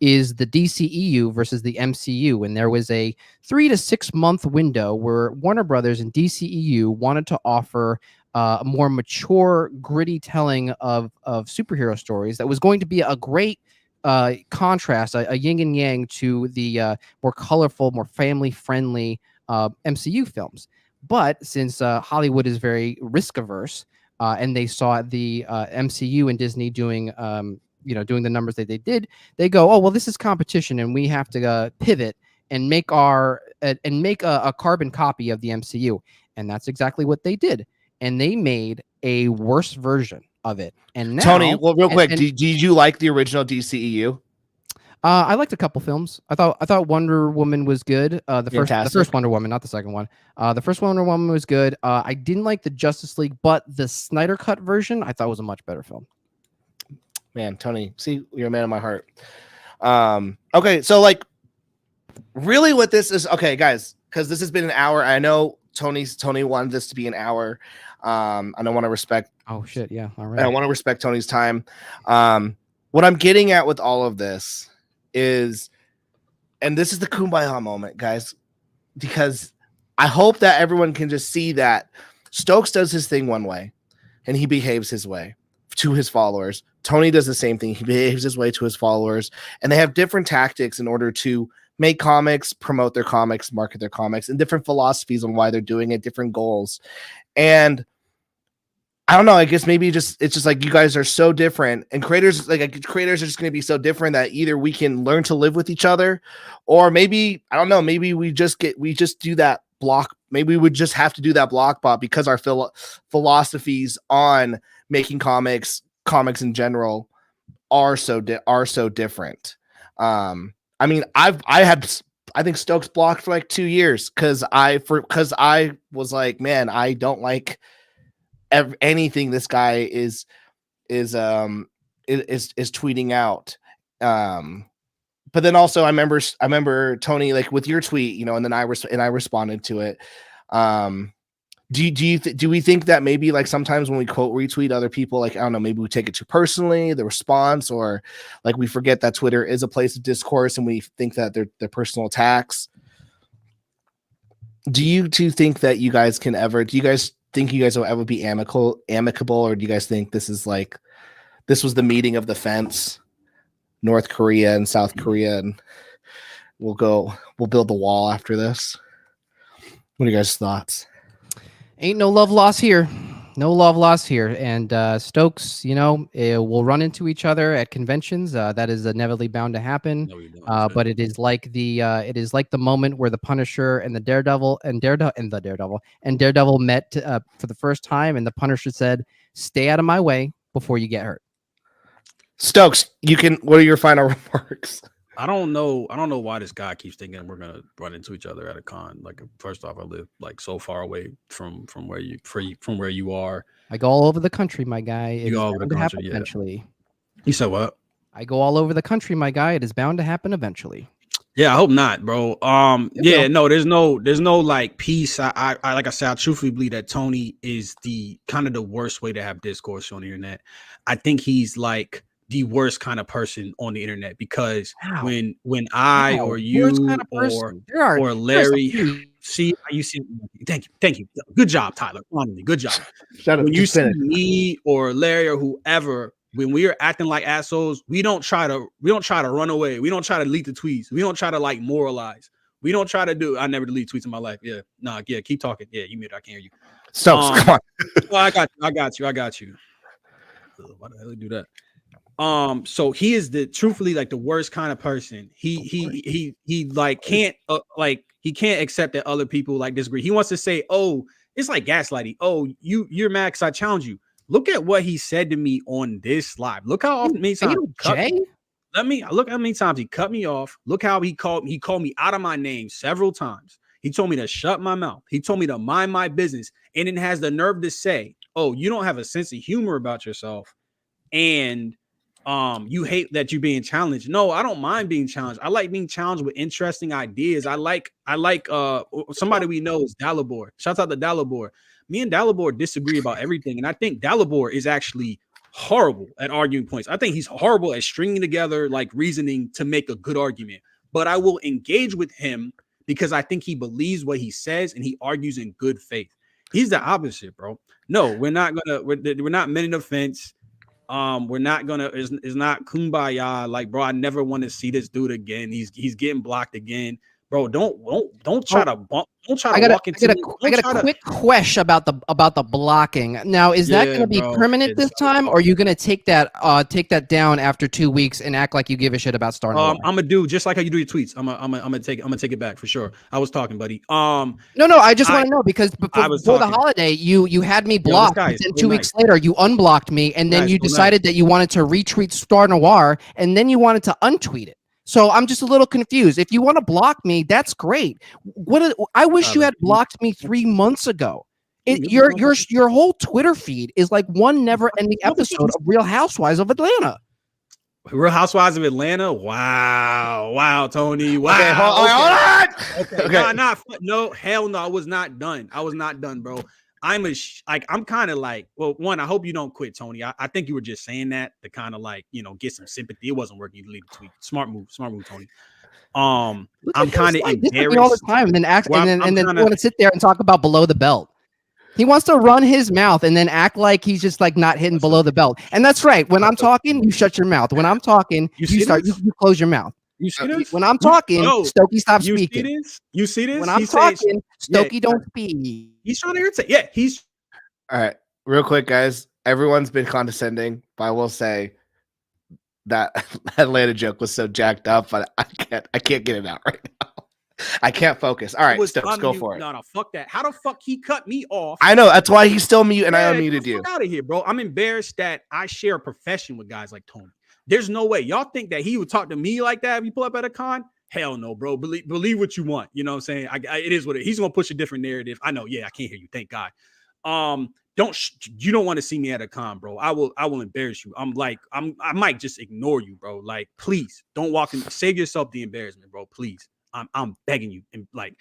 is the DCEU versus the MCU, and there was a 3 to 6 month window where Warner Brothers and DCEU wanted to offer a more mature, gritty telling of superhero stories that was going to be a great contrast, a yin and yang to the more colorful, more family-friendly MCU films. But since Hollywood is very risk averse, and they saw the MCU and Disney doing doing the numbers that they did, they go, oh well, this is competition, and we have to pivot and make a carbon copy of the MCU, and that's exactly what they did. And they made a worse version of it. And now, Tony, well, real quick, did you like the original DCEU? I liked a couple films. I thought Wonder Woman was good. The first Wonder Woman, not the second one. The first Wonder Woman was good. I didn't like the Justice League, but the Snyder Cut version I thought was a much better film. Man, Tony, see, you're a man of my heart. Okay, so like, really, what this is, okay, guys, because this has been an hour. I know Tony wanted this to be an hour. I don't want to respect. Oh shit, yeah, all right. I want to respect Tony's time. What I'm getting at with all of this is, and this is the kumbaya moment, guys, because I hope that everyone can just see that Stokes does his thing one way, and he behaves his way to his followers. Tony does the same thing. He behaves his way to his followers, and they have different tactics in order to make comics, promote their comics, market their comics, and different philosophies on why they're doing it, different goals. And I don't know, I guess maybe it's just like you guys are so different, and creators are just going to be so different that either we can learn to live with each other, or maybe, I don't know, maybe we just do that block. Maybe we would just have to do that block bot because our philosophies on making comics in general are so different. I mean, I think Stokes blocked for like 2 years because I was like, man, I don't like anything this guy is tweeting out. But then also I remember Tony, like with your tweet, and then I responded to it. Do we think that maybe like sometimes when we quote retweet other people, like, I don't know, maybe we take it too personally, the response, or like we forget that Twitter is a place of discourse and we think that they're personal attacks? Do you two think that you guys can ever, do you guys think you guys will ever be amicable, or do you guys think this was the meeting of the fence, North Korea and South Korea, and we'll build the wall after this? What are you guys' thoughts? Ain't no love lost here. No love lost here. And Stokes, we'll run into each other at conventions. That is inevitably bound to happen. No, we don't. But it is like the moment where the Punisher and the Daredevil met for the first time, and the Punisher said, "Stay out of my way before you get hurt." Stokes, what are your final remarks? I don't know why this guy keeps thinking we're gonna run into each other at a con. Like, first off, I live like so far away from where you are. I go all over the country, my guy. You go all over the country, yeah. Eventually. You said what? I go all over the country, my guy. It is bound to happen eventually. Yeah, I hope not, bro. No, there's no like peace. I like I said, I truthfully believe that Tony is the kind of the worst way to have discourse on the internet. I think he's like the worst kind of person on the internet, because when I or you kind of or Larry see, thank you, good job, Tyler. Honestly, good job. When you see me or Larry or whoever, when we are acting like assholes, we don't try to run away. We don't try to leak the tweets. We don't try to like moralize. We don't try to do. I never delete tweets in my life. Yeah, nah, yeah, keep talking. Yeah, you muted. I can't hear you. Stokes, come on. Oh, I got you. Why the hell do that? So he is truthfully like the worst kind of person. He like can't he can't accept that other people like disagree. He wants to say, oh, it's like gaslighting. Oh, you're mad because I challenge you. Look at what he said to me on this live. Look how often many times look how many times he cut me off. Look how he called me out of my name several times. He told me to shut my mouth. He told me to mind my business, and then has the nerve to say, oh, you don't have a sense of humor about yourself, and you hate that you're being challenged. No, I don't mind being challenged. I like being challenged with interesting ideas. I like somebody we know is Dalibor. Shout out to Dalibor. Me and Dalibor disagree about everything, and I think Dalibor is actually horrible at arguing points. I think he's horrible at stringing together like reasoning to make a good argument. But I will engage with him because I think he believes what he says and he argues in good faith. He's the opposite, bro. No, we're not meant an offense. We're not gonna. It's not kumbaya. Like, bro, I never want to see this dude again. He's getting blocked again, bro. Don't try to bump. Don't try to walk into. I got a quick question about the blocking. Now, is that going to be permanent this time, or are you going to take that down after 2 weeks and act like you give a shit about starting? I'm gonna do just like how you do your tweets. I'm gonna take it back for sure. I was talking, buddy. No, I just want to know because before the holiday, you had me blocked. And 2 weeks later, you unblocked me, and then you decided that you wanted to retweet Star Noir, and then you wanted to untweet it. So I'm just a little confused. If you want to block me, that's great. I wish you had blocked me 3 months ago. Your whole Twitter feed is like one never-ending episode of Real Housewives of Atlanta. Real Housewives of Atlanta. Wow, Tony. Wow. Okay, hold on. Okay. No, hell no. I was not done. Bro. I'm kind of like, well, one, I hope you don't quit, Tony. I think you were just saying that to kind of like, get some sympathy. It wasn't working. You leave the tweet. Smart move, Tony. I'm kind of embarrassed all the time and then want to sit there and talk about below the belt. He wants to run his mouth and then act like he's just like not hitting below the belt. And that's right. When I'm talking, you shut your mouth. When I'm talking, you close your mouth. You see this? When I'm talking, Stokey stops speaking. You see this? When I'm talking, Stokey don't speak. He's trying to irritate. Yeah, he's. All right, real quick, guys. Everyone's been condescending, but I will say that Atlanta joke was so jacked up, but I can't get it out right now. I can't focus. All right, Stokes, go for it. No, fuck that. How the fuck he cut me off? I know that's why he's still mute and I unmuted you. Out of here, bro. I'm embarrassed that I share a profession with guys like Tony. There's no way. Y'all think that he would talk to me like that if you pull up at a con? Hell no, bro. Believe what you want. You know what I'm saying? It is what it is. He's gonna push a different narrative. I know. Yeah, I can't hear you. Thank God. You don't want to see me at a con, bro. I will embarrass you. I might just ignore you, bro. Like, please don't walk in. Save yourself the embarrassment, bro. Please. I'm begging you. And like,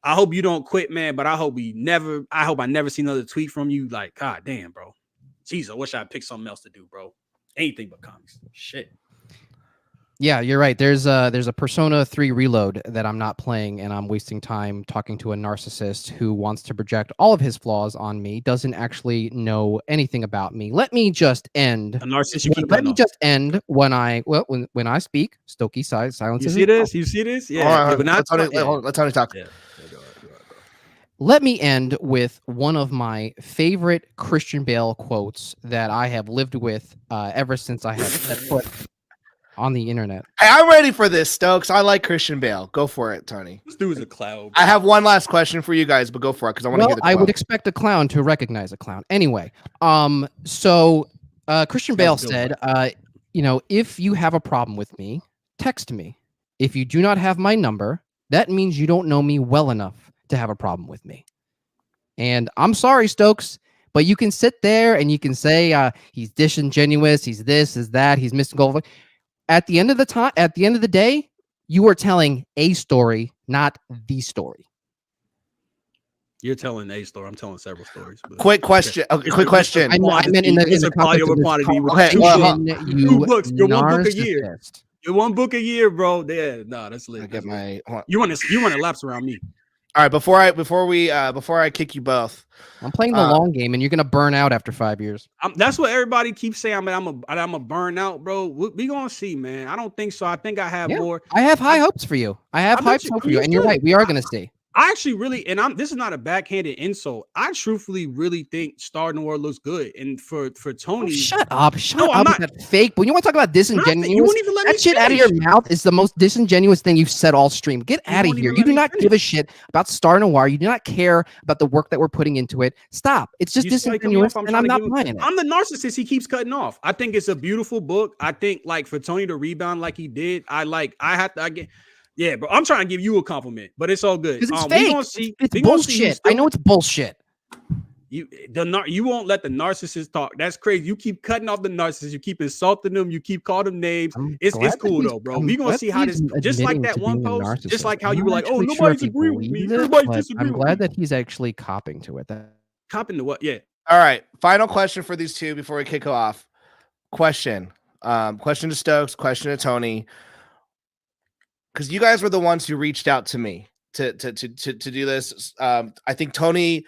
I hope you don't quit, man. But I hope I never see another tweet from you. Like, god damn, bro. Jeez, I wish I picked something else to do, bro. Anything but comics. Shit. Yeah, you're right. There's a Persona 3 Reload that I'm not playing, and I'm wasting time talking to a narcissist who wants to project all of his flaws on me, doesn't actually know anything about me. Let me just end. A narcissist. When I speak. Stokey silence. You see this? You see this? Yeah. Let's only talk. Yeah. Let me end with one of my favorite Christian Bale quotes that I have lived with ever since I have set foot on the internet. Hey, I'm ready for this, Stokes. I like Christian Bale. Go for it, Tony. This dude is a clown. I have one last question for you guys, but go for it because I want to hear the quote. I would expect a clown to recognize a clown. Anyway, so Christian Bale said, if you have a problem with me, text me. If you do not have my number, that means you don't know me well enough to have a problem with me. And I'm sorry, Stokes, but you can sit there and you can say he's disingenuous, he's this, is that, he's missing gold. At the end of the day, you are telling a story, not the story. You're telling a story. I'm telling several stories. Quick question. Okay, quick question. I meant in the quality over quantity. You books. You're 1 book a year. narcissist. You're 1 book a year, bro. Yeah, no, that's lit. I get my. You want to lapse around me. All right, before I kick you both, I'm playing the long game, and you're gonna burn out after 5 years. That's what everybody keeps saying. I'm a burn out, bro. We gonna see, man. I don't think so. I think I have more. I have high hopes for you. I have high hopes for you, and you're right. We are gonna see. I actually really, and this is not a backhanded insult. I truthfully really think Star Noir looks good. And for Tony, shut up with that fake. But you want to talk about disingenuous? You won't even let that shit out of your mouth is the most disingenuous thing you've said all stream. Get out of here. You do not give a shit about Star Noir. You do not care about the work that we're putting into it. Stop. It's just disingenuous, and I'm not buying it. I'm the narcissist he keeps cutting off. I think it's a beautiful book. I think like for Tony to rebound like he did, I get. Yeah, bro. I'm trying to give you a compliment, but it's all good. Because it's fake. It's bullshit. I know it's bullshit. You won't let the narcissist talk. That's crazy. You keep cutting off the narcissist. You keep insulting them. You keep calling them names. It's cool though, bro. We're gonna see how this. Just like that one post. Just like how you were like, "Oh, nobody's agreeing with me. Everybody disagree." I'm glad that he's actually copping to it. Copping to what? Yeah. All right. Final question for these two before we kick off. Question to Stokes. Question to Tony. Because you guys were the ones who reached out to me to do this. I think Tony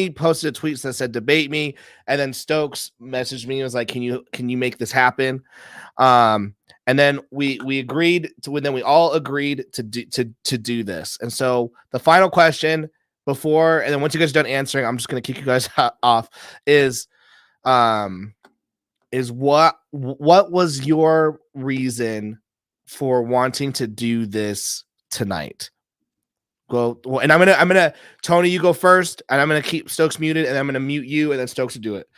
posted a tweet that said debate me, and then Stokes messaged me and was like, "Can you make this happen?" And then we agreed to. Then we all agreed to do this. And so the final question before, and then once you guys are done answering, I'm just gonna kick you guys off. Is what was your reason for wanting to do this tonight? Well, and I'm gonna Tony, you go first, and I'm gonna keep Stokes muted, and I'm gonna mute you, and then Stokes will do it.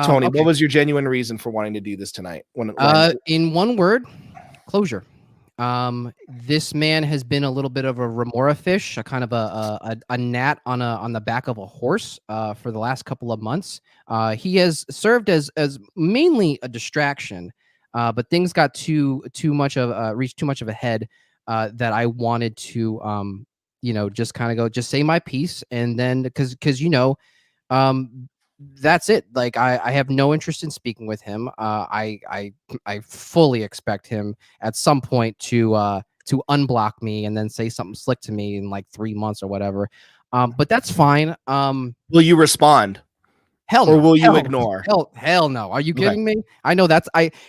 Tony, okay. What was your genuine reason for wanting to do this tonight? In one word, closure. This man has been a little bit of a remora fish, a kind of a gnat on the back of a horse for the last couple of months. He has served as mainly a distraction. But things got too much of reached too much of a head that I wanted to just kind of just say my piece, and then because that's it. Like I have no interest in speaking with him. I fully expect him at some point to unblock me and then say something slick to me in like 3 months or whatever. But that's fine. Will you respond? Hell no. Or will you ignore? Hell no. Are you kidding me? I know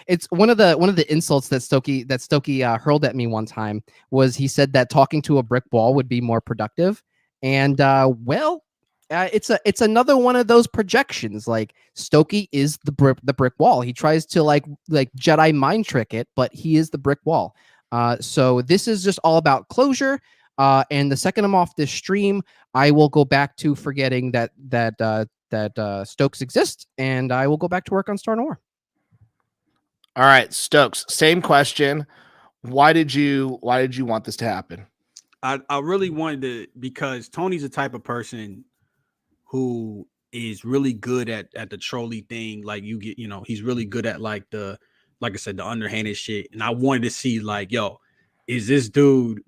it's one of the insults that Stokey hurled at me one time was he said that talking to a brick wall would be more productive. And it's another one of those projections. Like Stokey is the brick wall. He tries to like Jedi mind trick it, but he is the brick wall. So this is just all about closure. And the second I'm off this stream, I will go back to forgetting that Stokes exists, and I will go back to work on Star Noir. All right, Stokes, same question. Why did you want this to happen? I really wanted to, because Tony's the type of person who is really good at the trolley thing. Like he's really good at like I said, the underhanded shit. And I wanted to see like, yo, is this dude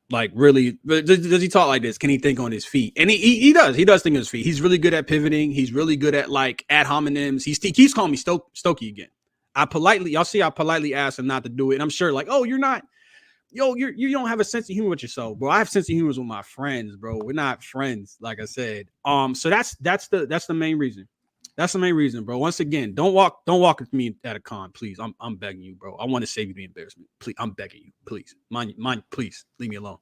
like really does he talk like this? Can he think on his feet? And he does think on his feet. He's really good at pivoting. He's really good at like ad hominems. He keeps calling me Stokey again. I politely asked him not to do it. And I'm sure like, oh, you're not, you don't have a sense of humor with yourself, bro. I have sense of humor with my friends, bro. We're not friends, like I said. So that's the main reason. That's the main reason, bro. Once again, don't walk with me at a con, please. I'm begging you, bro. I want to save you the embarrassment. Please, I'm begging you, please. Mind, please leave me alone.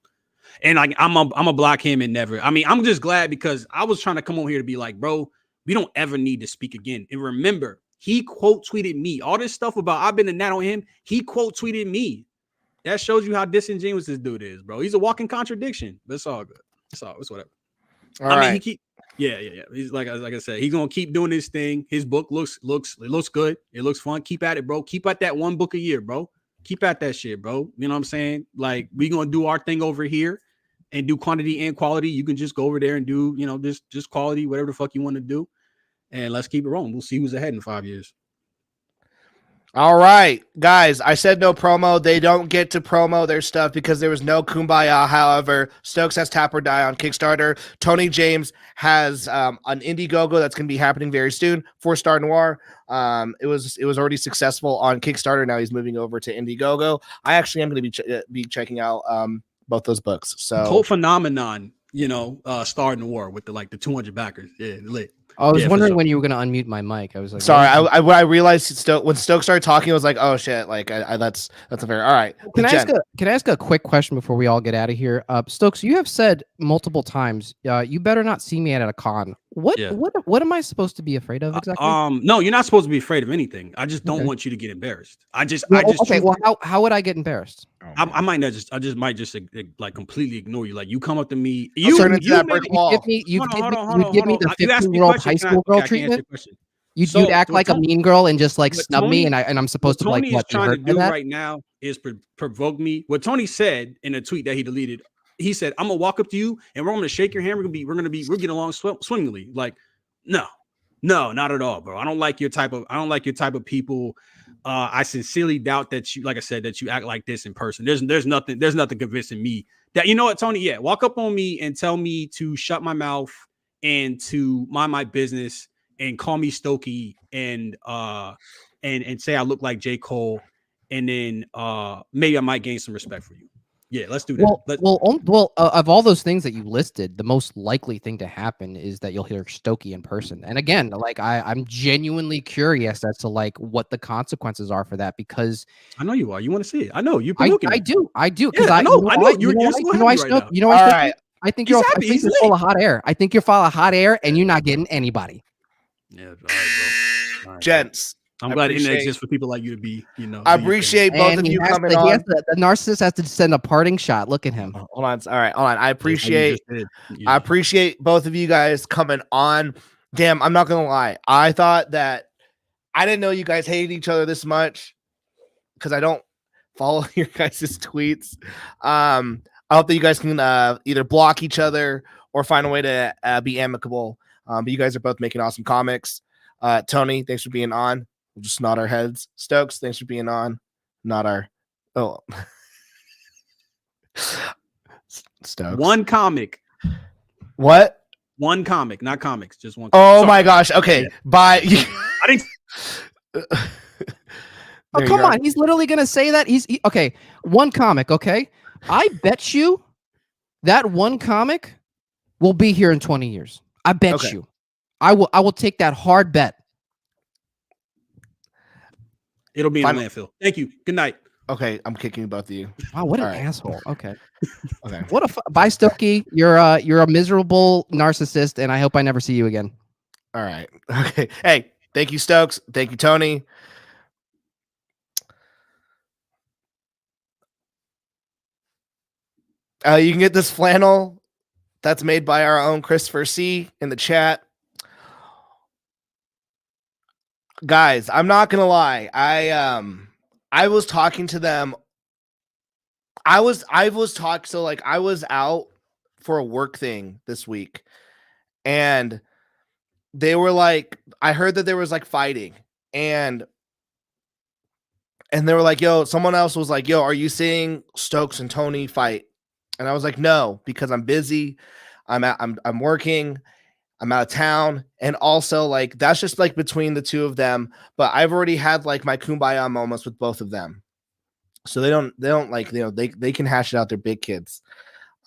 And like I'm a block him and never. I mean, I'm just glad because I was trying to come over here to be like, bro, we don't ever need to speak again. And remember, he quote tweeted me. All this stuff about I've been a gnat on him. He quote tweeted me. That shows you how disingenuous this dude is, bro. He's a walking contradiction, but it's all good. It's whatever. All right. Yeah. He's like I said, he's gonna keep doing his thing. His book looks good. It looks fun. Keep at it, bro. Keep at that one book a year, bro. Keep at that shit, bro. You know what I'm saying? Like we gonna do our thing over here and do quantity and quality. You can just go over there and do, just quality, whatever the fuck you want to do. And let's keep it rolling. We'll see who's ahead in 5 years. All right, guys, I said no promo. They don't get to promo their stuff because there was no Kumbaya. However, Stokes has Tap or Die on Kickstarter. Tony James has an Indiegogo that's going to be happening very soon for Star Noir. It was already successful on Kickstarter. Now he's moving over to Indiegogo. I actually am going to be checking out both those books. So Cult Phenomenon, starting the war with the 200 backers. Yeah, lit. I was Yeah, for wondering sure. when you were gonna unmute my mic. I was like, sorry, what? I realized when Stokes started talking, I was like, oh shit, like that's a fair. All right, Can I Jen. ask a quick question before we all get out of here? Stokes, you have said multiple times, you better not see me at a con. What Yeah. what am I supposed to be afraid of exactly? No, you're not supposed to be afraid of anything. I just don't Okay. want you to get embarrassed. I just Okay, choose- well, how would I get embarrassed? I might not just might just like completely ignore you. Like you come up to me, I'll turn into that made brick it- wall. You'd give me hold the on. You asked me a 15-year-old question. high school girl I can't answer your treatment. question. You'd act like a mean girl and just like what snub me, Tony- and I'm supposed to What like Tony is what be trying to hurt by do that? right now is provoke me. What Tony said in a tweet that he deleted, he said, "I'm gonna walk up to you and we're gonna shake your hand. We're getting along swimmingly." Like, no, not at all, bro. I don't like your type of people. I sincerely doubt that you, like I said, that you act like this in person. There's nothing convincing me that, you know what, Tony? Yeah, walk up on me and tell me to shut my mouth and to mind my business and call me Stokey and say I look like J. Cole, and then maybe I might gain some respect for you. Yeah, let's do that. Of all those things that you listed, the most likely thing to happen is that you'll hear Stokey in person. And again, like I'm genuinely curious as to like what the consequences are for that, because I know you are. You want to see it. I know you're I provoking. do because Yeah, I know. You're so happy right now. You know why? All Stokey? right. I think He's you're happy. He's full of hot air. I think you're full of hot air, and you're not getting anybody. Yeah, all right, bro. All right, Gents, I'm glad it exists for people like you to be, I appreciate both of you coming on. The narcissist has to send a parting shot. Look at him. Hold on. All right, hold on. I appreciate both of you guys coming on. Damn, I'm not gonna lie. I thought that I didn't know you guys hated each other this much because I don't follow your guys' tweets. I hope that you guys can either block each other or find a way to be amicable. But you guys are both making awesome comics. Tony, thanks for being on. We'll just nod our heads. Stokes, thanks for being on. Not our. Oh. Stokes. One comic. What? One comic, not comics, just one. Oh my gosh. Okay. Yeah. Bye. I didn't. Oh, come on. He's literally going to say that. Okay. One comic. Okay. I bet you that one comic will be here in 20 years. I bet you. I will take that hard bet. It'll be in the landfill. Thank you. Good night. Okay, I'm kicking both of you. Wow, what an asshole. Okay. What a bye, Stokey. You're a miserable narcissist, and I hope I never see you again. All right. Okay. Hey, thank you, Stokes. Thank you, Tony. You can get this flannel that's made by our own Christopher C in the chat. Guys, I'm not gonna lie. I was talking to them. I was out for a work thing this week, and they were like, I heard that there was like fighting, and they were like, yo, someone else was like, yo, are you seeing Stokes and Tony fight? And I was like, no, because I'm busy. I'm working. I'm out of town. And also like, that's just like between the two of them. But I've already had like my kumbaya moments with both of them. So they don't like, they can hash it out. They're big kids.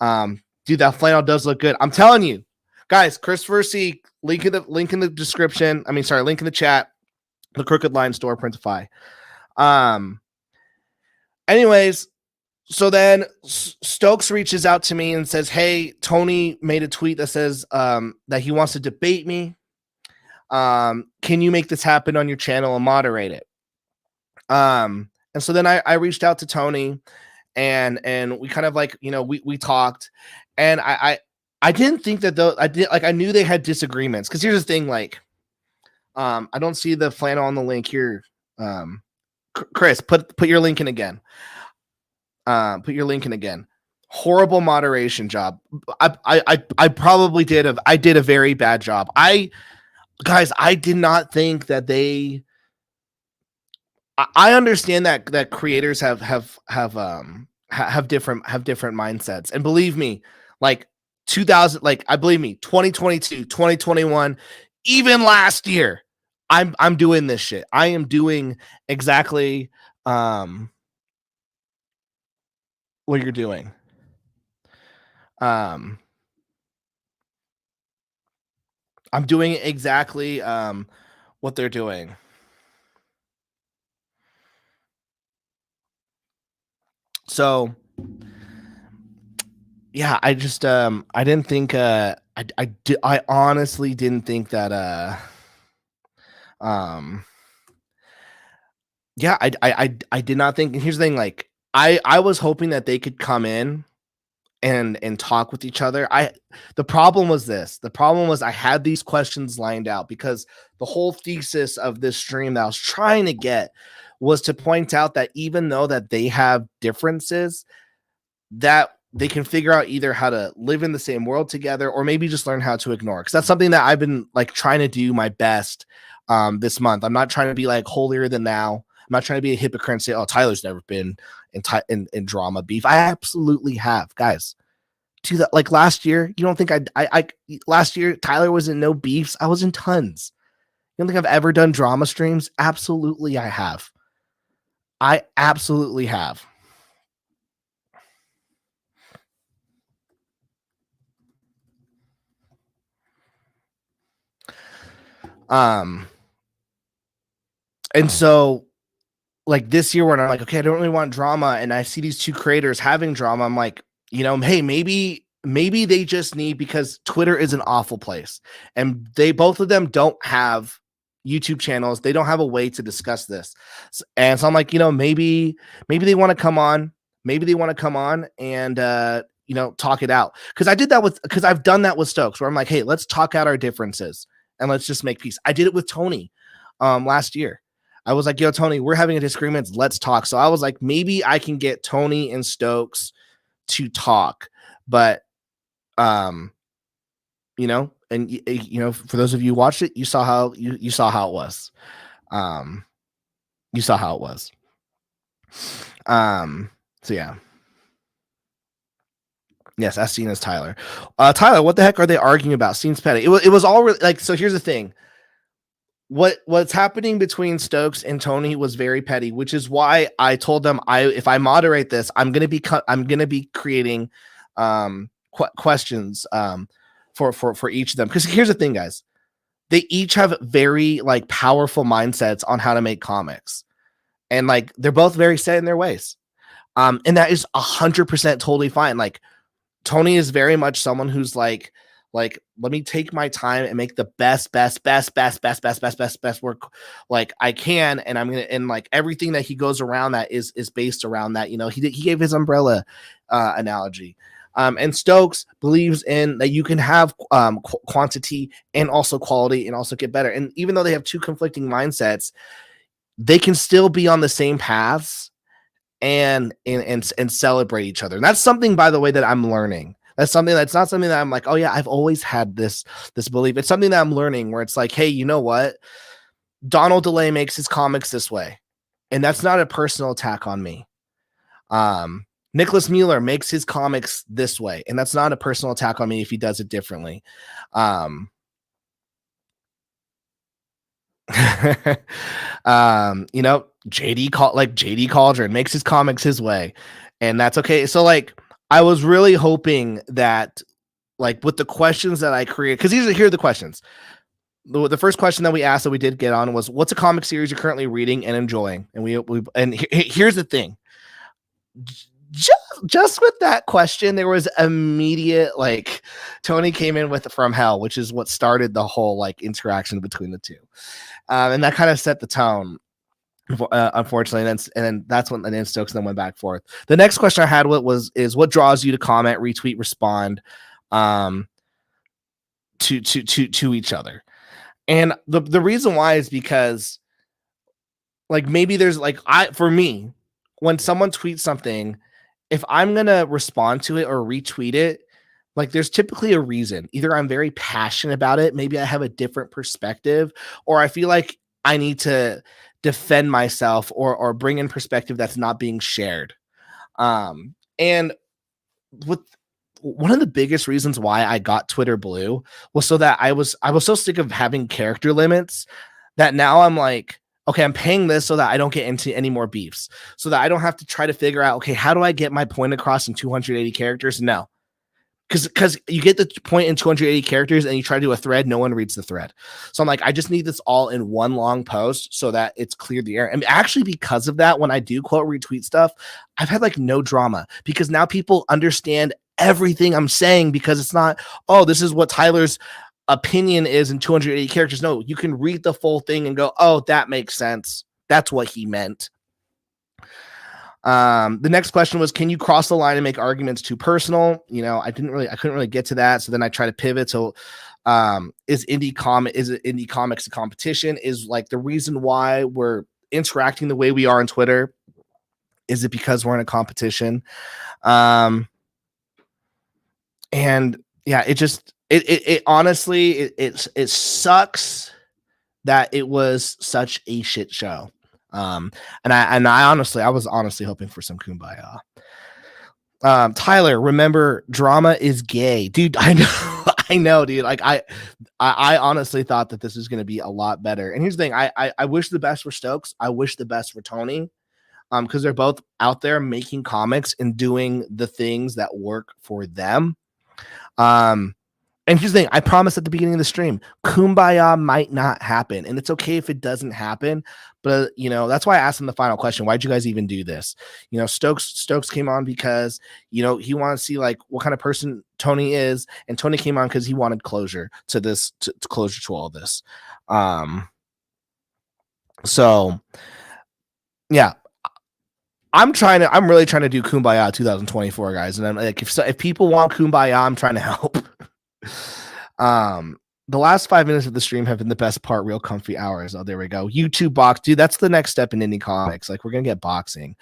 Dude, that flannel does look good. I'm telling you guys, Christopher C, link in the description. Link in the chat, the Crooked Line store, Printify. Anyways, so then Stokes reaches out to me and says, hey, Tony made a tweet that says that he wants to debate me. Can you make this happen on your channel and moderate it? And so then I reached out to Tony and we kind of like, we talked, and I didn't think that I knew they had disagreements. Cause here's the thing, like, I don't see the flannel on the link here. Chris, put your link in again. Put your link in again. Horrible moderation job. I probably did a very bad job. I did not think that they. I understand that creators have different mindsets, and believe me, like 2022, 2021, even last year, I'm doing this shit. I am doing exactly what you're doing. I'm doing exactly what they're doing. So yeah, I just I didn't think I honestly didn't think that um yeah, I did not think, and here's the thing, like I was hoping that they could come in and talk with each other. The problem was this. The problem was I had these questions lined out because the whole thesis of this stream that I was trying to get was to point out that even though that they have differences, that they can figure out either how to live in the same world together or maybe just learn how to ignore. Because that's something that I've been like trying to do my best this month. I'm not trying to be like holier than thou. I'm not trying to be a hypocrite and say, "Oh, Tyler's never been in drama beef." I absolutely have, guys. To that, like last year, you don't think I last year Tyler was in no beefs? I was in tons. You don't think I've ever done drama streams? Absolutely, I have. I absolutely have. And so like this year when I'm like, okay, I don't really want drama, and I see these two creators having drama, I'm like, hey, maybe they just need, because Twitter is an awful place, and they both of them don't have YouTube channels. They don't have a way to discuss this, and so I'm like, maybe they want to come on, and talk it out, because I've done that with Stokes, where I'm like, hey, let's talk out our differences and let's just make peace. I did it with Tony last year. I was like, yo, Tony, we're having a disagreement. Let's talk. So I was like, maybe I can get Tony and Stokes to talk. But, and for those of you who watched it, you saw how you saw how it was. You saw how it was. So yeah. Yes, as seen as Tyler. Tyler, what the heck are they arguing about? Seems petty. It was all really, like, so here's the thing. What's happening between Stokes and Tony was very petty, which is why I told them if I moderate this, I'm gonna be creating questions for each of them. Because here's the thing, guys, they each have very like powerful mindsets on how to make comics, and like they're both very set in their ways, and that is 100% totally fine. Like Tony is very much someone who's like, let me take my time and make the best work like I can, and I'm gonna, and like everything that he goes around that is based around that. He gave his umbrella analogy, and Stokes believes in that you can have quantity and also quality and also get better. And even though they have two conflicting mindsets, they can still be on the same paths and celebrate each other. And that's something, by the way, that I'm learning. That's not something that I'm like, oh yeah, I've always had this belief. It's something that I'm learning, where it's like, hey, you know what? Donald DeLay makes his comics this way, and that's not a personal attack on me. Nicholas Mueller makes his comics this way, and that's not a personal attack on me if he does it differently. JD Cauldron makes his comics his way, and that's okay. So like, I was really hoping that, like, with the questions that I created, because here are the questions. The first question that we asked that we did get on was, what's a comic series you're currently reading and enjoying? And here's the thing. Just with that question, there was immediate, like, Tony came in with From Hell, which is what started the whole like interaction between the two, and that kind of set the tone. Unfortunately, and then that's when then Stokes then went back forth. The next question I had is what draws you to comment, retweet, respond to each other. And the reason why is because, like, maybe there's like, for me, when someone tweets something, if I'm gonna respond to it or retweet it, like, there's typically a reason. Either I'm very passionate about it, maybe I have a different perspective, or I feel like I need to defend myself or bring in perspective that's not being shared. And with one of the biggest reasons why I got Twitter Blue was so that I was so sick of having character limits that now I'm like, okay, I'm paying this so that I don't get into any more beefs, so that I don't have to try to figure out, okay, how do I get my point across in 280 characters? No. because you get the point in 280 characters and you try to do a thread, no one reads the thread. So I'm like, I just need this all in one long post so that it's cleared the air. And actually, because of that, when I do quote retweet stuff, I've had like no drama because now people understand everything I'm saying, because it's not, oh, this is what Tyler's opinion is in 280 characters. No, you can read the full thing and go, oh, that makes sense. That's what he meant. The next question was, can you cross the line and make arguments too personal? You know, I couldn't really get to that. So then I try to pivot. So, is indie comics a competition? Is like the reason why we're interacting the way we are on Twitter? Is it because we're in a competition? And yeah, it honestly, it sucks that it was such a shit show. And I was honestly hoping for some kumbaya. Tyler, remember, drama is gay, dude. I know, dude. Like I honestly thought that this was going to be a lot better. And here's the thing: I wish the best for Stokes. I wish the best for Tony, because they're both out there making comics and doing the things that work for them. And here's the thing: I promised at the beginning of the stream, kumbaya might not happen, and it's okay if it doesn't happen. But you know, that's why I asked him the final question: why'd you guys even do this? You know, Stokes came on because, you know, he wanted to see like what kind of person Tony is, and Tony came on because he wanted closure to this, to closure to all this. So yeah, I'm really trying to do Kumbaya 2024, guys. And I'm like, if people want Kumbaya, I'm trying to help. The last 5 minutes of the stream have been the best part. Real comfy hours. Oh, there we go. YouTube box, dude. That's the next step in indie comics. Like, we're gonna get boxing.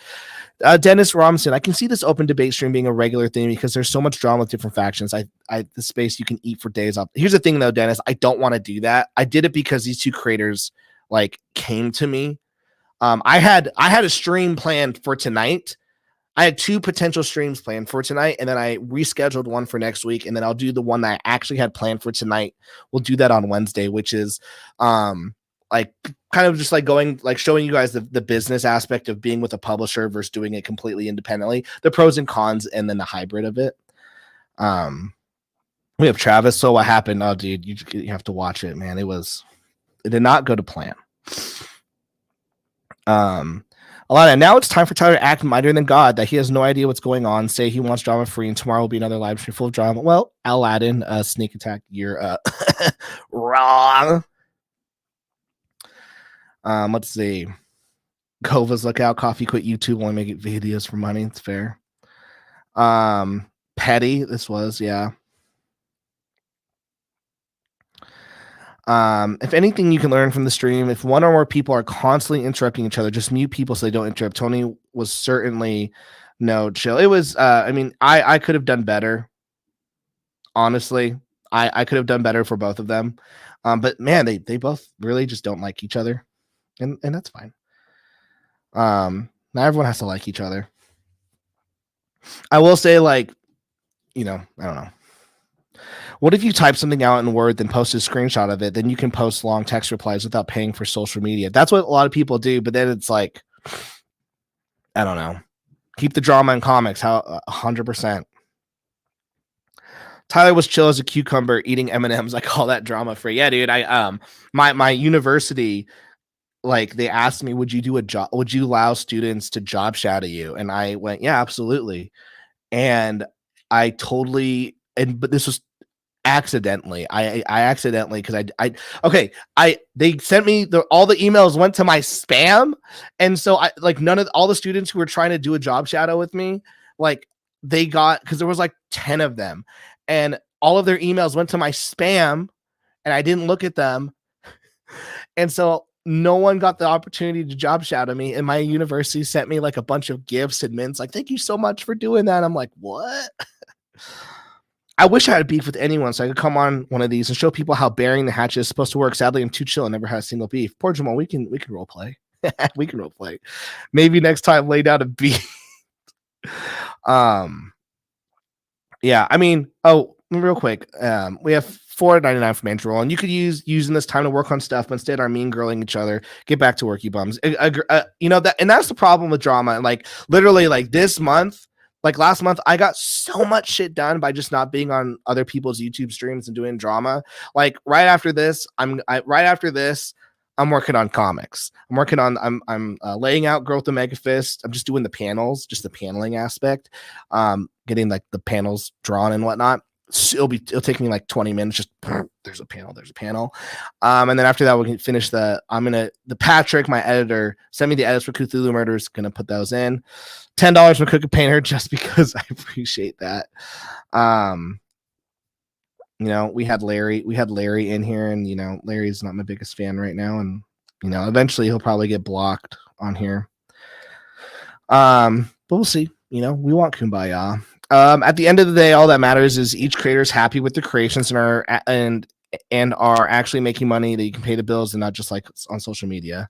Dennis Robinson, I can see this open debate stream being a regular thing because there's so much drama with different factions. The space you can eat for days up. Here's the thing though, Dennis, I don't want to do that. I did it because these two creators like came to me. I had a stream planned for tonight. I had 2 potential streams planned for tonight, and then I rescheduled one for next week, and then I'll do the one that I actually had planned for tonight. We'll do that on Wednesday, which is like kind of just like going, like showing you guys the business aspect of being with a publisher versus doing it completely independently, the pros and cons, and then the hybrid of it. We have Travis. So what happened? Oh, dude, you have to watch it, man. It did not go to plan. Alana, now it's time for Tyler to act mightier than God, that he has no idea what's going on. Say he wants drama free, and tomorrow will be another live stream full of drama. Well, Aladdin, sneak attack, you're wrong. Let's see. Kova's lookout, coffee quit YouTube, only make videos for money. It's fair. Petty, this was, yeah. If anything you can learn from the stream, if one or more people are constantly interrupting each other, just mute people so they don't interrupt. Tony was certainly no chill. It was, I mean, I could have done better. Honestly, I could have done better for both of them. But man, they both really just don't like each other. And that's fine. Not everyone has to like each other. I will say, like, you know, I don't know. What if you type something out in Word, then post a screenshot of it? Then you can post long text replies without paying for social media. That's what a lot of people do. But then it's like, I don't know. Keep the drama in comics. How 100%. Tyler was chill as a cucumber eating M&Ms. I call that drama free. Yeah, dude. My university, like, they asked me, would you do a job? Would you allow students to job shadow you? And I went, yeah, absolutely. And I totally, but this was accidentally. I accidentally, because they sent me all the emails went to my spam, and so I like all the students who were trying to do a job shadow with me, like they got, because there was like 10 of them, and all of their emails went to my spam, and I didn't look at them, and so no one got the opportunity to job shadow me. And my university sent me like a bunch of gifts and mints, like, thank you so much for doing that. I'm like, what? I wish I had a beef with anyone so I could come on one of these and show people how burying the hatchet is supposed to work. Sadly, I'm too chill and never had a single beef. Poor Jamal, we can role play. We can role play. Maybe next time lay down a beat. Yeah, I mean, real quick. We have $4.99 from Andrew, and you could using this time to work on stuff, but instead are mean girling each other. Get back to work, you bums. You know that, and that's the problem with drama. Like literally, like this month, Like last month, I got so much shit done by just not being on other people's YouTube streams and doing drama. Like right after this, I'm working on comics. I'm laying out Growth of Mega Fist. I'm just doing the panels, just the paneling aspect, getting like the panels drawn and whatnot. It'll take me like 20 minutes. Just there's a panel. And then after that, we can finish Patrick, my editor, send me the edits for Cthulhu Murders. Gonna put those in. $10 for Cookie Painter just because I appreciate that. We had Larry in here, and Larry's not my biggest fan right now, and eventually he'll probably get blocked on here. But we'll see. We want Kumbaya. At the end of the day, all that matters is each creator is happy with their creations and are actually making money that you can pay the bills and not just like on social media.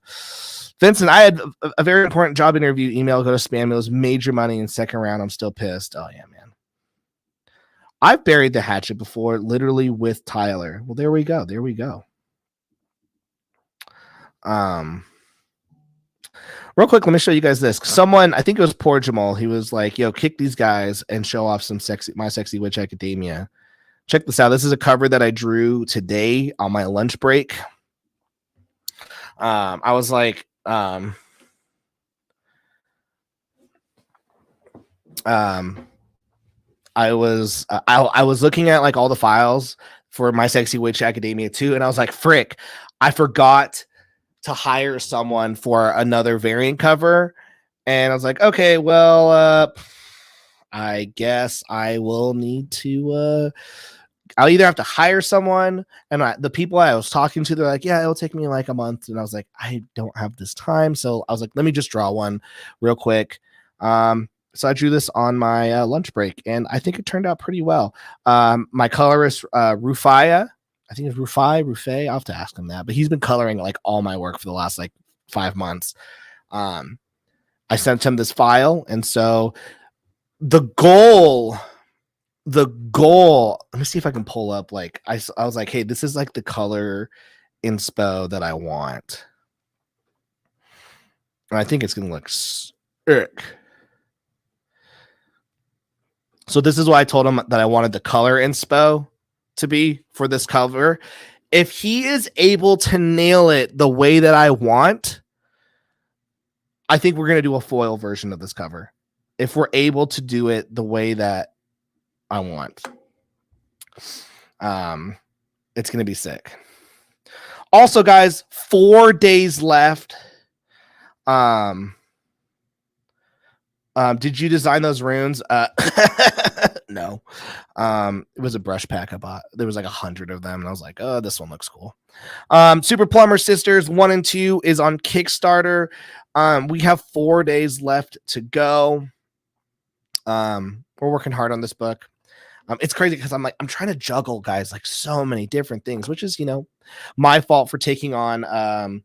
Vincent, I had a very important job interview email go to spam. It was major money in second round. I'm still pissed. Oh yeah, man. I've buried the hatchet before, literally with Tyler. Well, there we go. Real quick, let me show you guys this. Someone, I think it was Poor Jamal, he was like, yo, kick these guys and show off some My Sexy Witch Academia. Check this out. This is a cover that I drew today on my lunch break. I was like, I was looking at like all the files for My Sexy Witch Academia 2, and I was like, frick, I forgot to hire someone for another variant cover. And I was like, okay, well, I guess I will need to I'll either have to hire someone, and the people I was talking to, they're like, yeah, it'll take me like a month. And I was like, I don't have this time. So I was like, let me just draw one real quick. So I drew this on my lunch break, and I think it turned out pretty well. My colorist, Rufaya, I think it's Rufay. I'll have to ask him that, but he's been coloring like all my work for the last like 5 months. I sent him this file, and so the goal, let me see if I can pull up, like, I was like, hey, this is like the color inspo that I want. And I think it's going to look sick. So this is what I told him that I wanted the color inspo to be for this cover. If he is able to nail it the way that I want, I think we're going to do a foil version of this cover. If we're able to do it the way that I want, it's going to be sick. Also, guys, 4 days left. Did you design those runes? No. It was a brush pack I bought. There was like 100 of them, and I was like, oh, this one looks cool. Super Plumber Sisters 1 and 2 is on Kickstarter. We have 4 days left to go. We're working hard on this book. It's crazy because I'm trying to juggle, guys, like so many different things, which is, my fault for taking on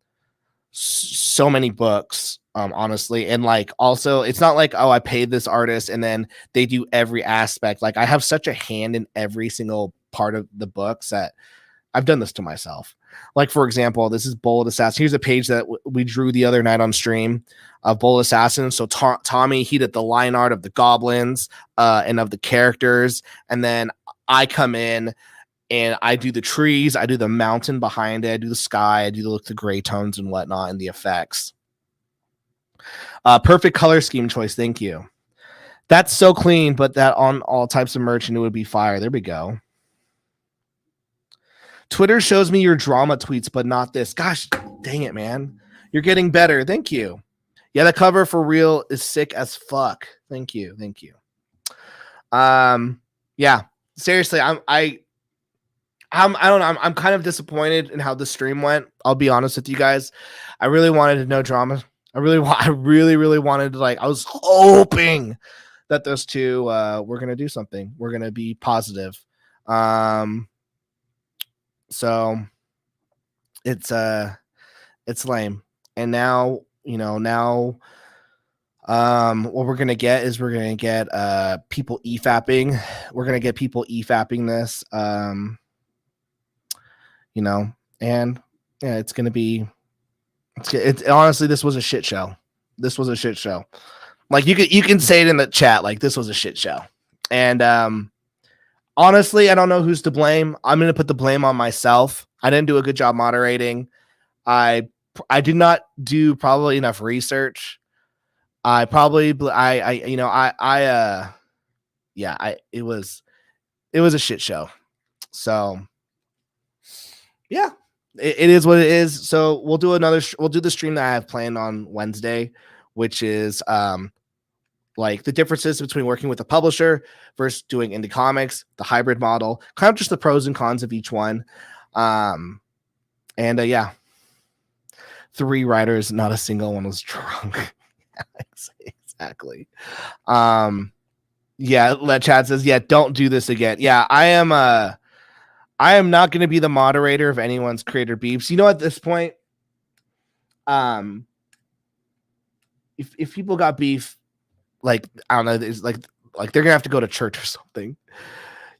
so many books, honestly. And like, also, it's not like, oh, I paid this artist and then they do every aspect. Like, I have such a hand in every single part of the books that I've done this to myself. Like, for example, this is Bold Assassin. Here's a page that we drew the other night on stream of Bold Assassin. So Tommy, he did the line art of the goblins and of the characters. And then I come in and I do the trees. I do the mountain behind it. I do the sky. I do the gray tones and whatnot and the effects. Perfect color scheme choice. Thank you. That's so clean, but that on all types of merch and it would be fire. There we go. Twitter shows me your drama tweets, but not this. Gosh, dang it, man. You're getting better. Thank you. Yeah, the cover for real is sick as fuck. Thank you. Thank you. Yeah, seriously, I don't know. I'm kind of disappointed in how the stream went. I'll be honest with you guys. I really wanted to know drama. I really wanted to, like, I was hoping that those two were going to do something. We're going to be positive. So it's lame. And now, what we're going to get is we're going to get people e-fapping. We're going to get people e-fapping this, and yeah, it's going to be, it's honestly, this was a shit show. Like you can say it in the chat, like this was a shit show. And honestly, I don't know who's to blame. I'm gonna put the blame on myself. I didn't do a good job moderating. I did not do probably enough research. It was a shit show. So yeah, it is what it is. So we'll do the stream that I have planned on Wednesday, which is like the differences between working with a publisher versus doing indie comics, the hybrid model, kind of just the pros and cons of each one. Yeah, 3 writers, not a single one was drunk. Exactly. Yeah, Chad says, yeah, don't do this again. Yeah, I am not going to be the moderator of anyone's creator beefs. You know, at this point, if people got beef, like, I don't know, it's like they're gonna have to go to church or something.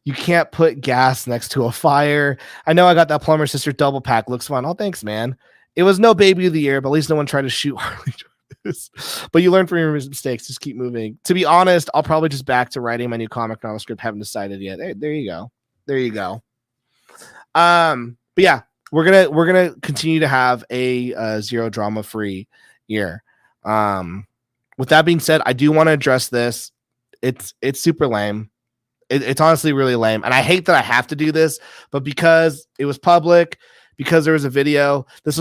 You can't put gas next to a fire. I know I got that plumber sister double pack. Looks fun. Oh, thanks, man. It was no baby of the year, but at least no one tried to shoot Harley. But you learn from your mistakes. Just keep moving. To be honest, I'll probably just back to writing my new comic novel script. Haven't decided yet. Hey, there you go. There you go. But yeah, we're gonna continue to have a zero drama free year. With that being said, I do want to address this. It's super lame. It's honestly really lame, and I hate that I have to do this, but because it was public, because there was a video, let's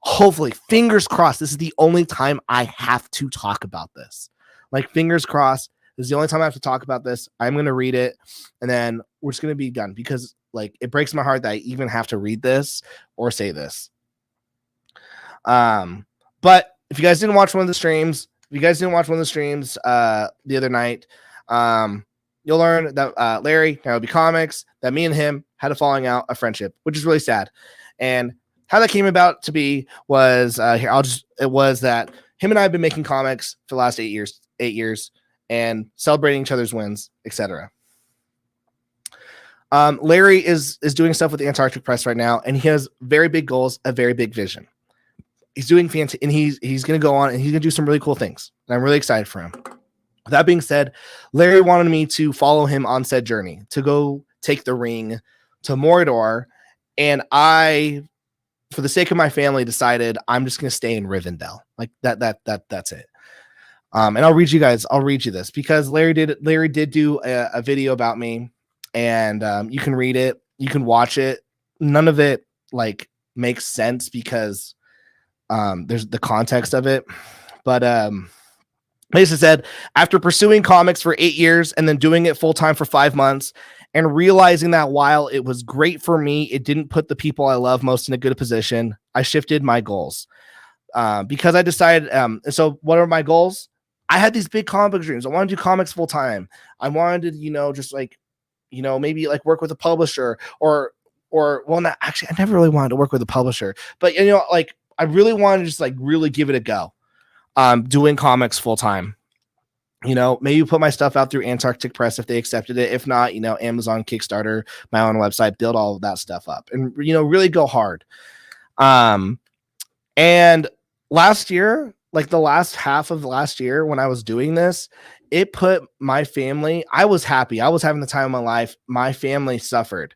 hopefully, fingers crossed, this is the only time I have to talk about this. Like, fingers crossed, this is the only time I have to talk about this. I'm going to read it, and then we're just going to be done, because like, it breaks my heart that I even have to read this or say this. But if you guys didn't watch one of the streams, the other night, you'll learn that Larry, Nairobi Comics, that me and him had a falling out, a friendship, which is really sad. And how that came about to be was it was that him and I have been making comics for the last 8 years, and celebrating each other's wins, etc. Larry is doing stuff with the Antarctic Press right now, and he has very big goals, a very big vision. He's doing fantastic, and he's going to go on and he's going to do some really cool things. And I'm really excited for him. That being said, Larry wanted me to follow him on said journey, to go take the ring to Mordor. And I, for the sake of my family, decided I'm just going to stay in Rivendell. Like that's it. And I'll read you this, because Larry did do a video about me, and you can read it. You can watch it. None of it like makes sense, because there's the context of it. But basically said, after pursuing comics for 8 years and then doing it full time for 5 months, and realizing that while it was great for me, it didn't put the people I love most in a good position, I shifted my goals. Because I decided, so what are my goals? I had these big comic book dreams. I wanted to do comics full time. I wanted to, just like, maybe like work with a publisher, or well, not actually, I never really wanted to work with a publisher, but like, I really wanted to just like really give it a go. Doing comics full time. Maybe put my stuff out through Antarctic Press if they accepted it. If not, Amazon, Kickstarter, my own website, build all of that stuff up, and really go hard. And last year, like the last half of last year, when I was doing this, it put my family, I was happy. I was having the time of my life. My family suffered,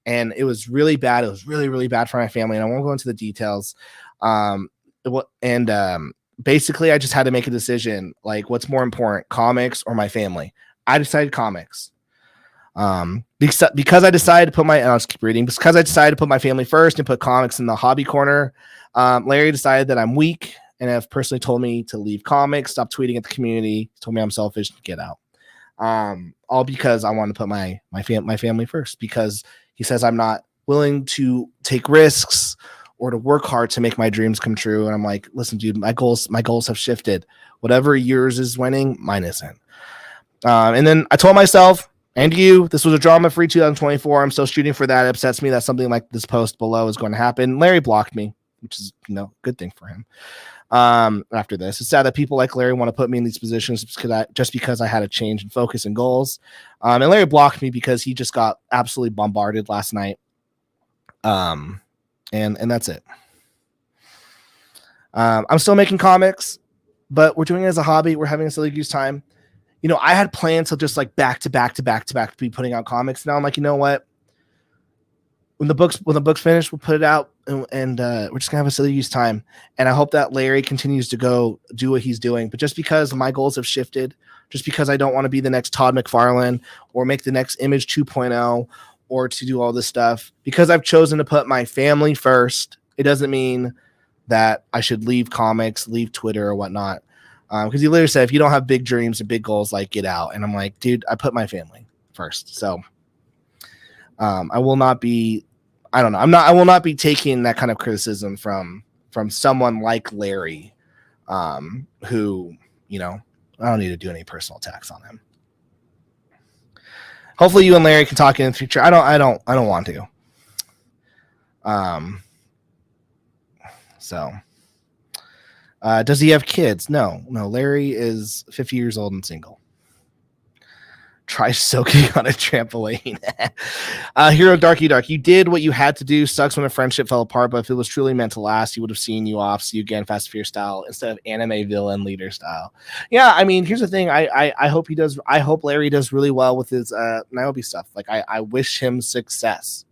and it was really bad. It was really, really bad for my family. And I won't go into the details. Basically, I just had to make a decision, like, what's more important, comics or my family? I decided comics. Because I decided to put I'll just keep reading, because I decided to put my family first and put comics in the hobby corner. Larry decided that I'm weak, and have personally told me to leave comics, stop tweeting at the community, told me I'm selfish, and get out. All because I want to put my family first, because he says I'm not willing to take risks or to work hard to make my dreams come true. And I'm like, listen, dude, my goals have shifted. Whatever yours is winning, mine isn't. And then I told myself and you, this was a drama-free 2024. I'm still shooting for that. It upsets me that something like this post below is going to happen. Larry blocked me, which is, good thing for him. After this, it's sad that people like Larry want to put me in these positions just because I had a change in focus and goals. And Larry blocked me because he just got absolutely bombarded last night. And that's it. I'm still making comics, but we're doing it as a hobby. We're having a silly goose time. You know, I had plans to just like back to back be putting out comics. Now I'm like, you know what? When the books finish, we'll put it out, and we're just gonna have a silly goose time. And I hope that Larry continues to go do what he's doing. But just because my goals have shifted, just because I don't want to be the next Todd McFarlane or make the next Image 2.0 or to do all this stuff, because I've chosen to put my family first, it doesn't mean that I should leave comics, leave Twitter or whatnot. Because he literally said, if you don't have big dreams or big goals, like, get out. And I'm like, dude, I put my family first. So I will not be, I don't know. I will not be taking that kind of criticism from someone like Larry, who, you know, I don't need to do any personal attacks on him. Hopefully you and Larry can talk in the future. I don't want to. So does he have kids? No. Larry is 50 years old and single. Try soaking on a trampoline. Hero Darky Dark, you did what you had to do. Sucks when a friendship fell apart, but if it was truly meant to last, he would have seen you off. See you again, Fast and Furious style instead of anime villain leader style. Yeah, I mean, here's the thing. I hope he does. I hope Larry does really well with his Niobe stuff. Like, I wish him success.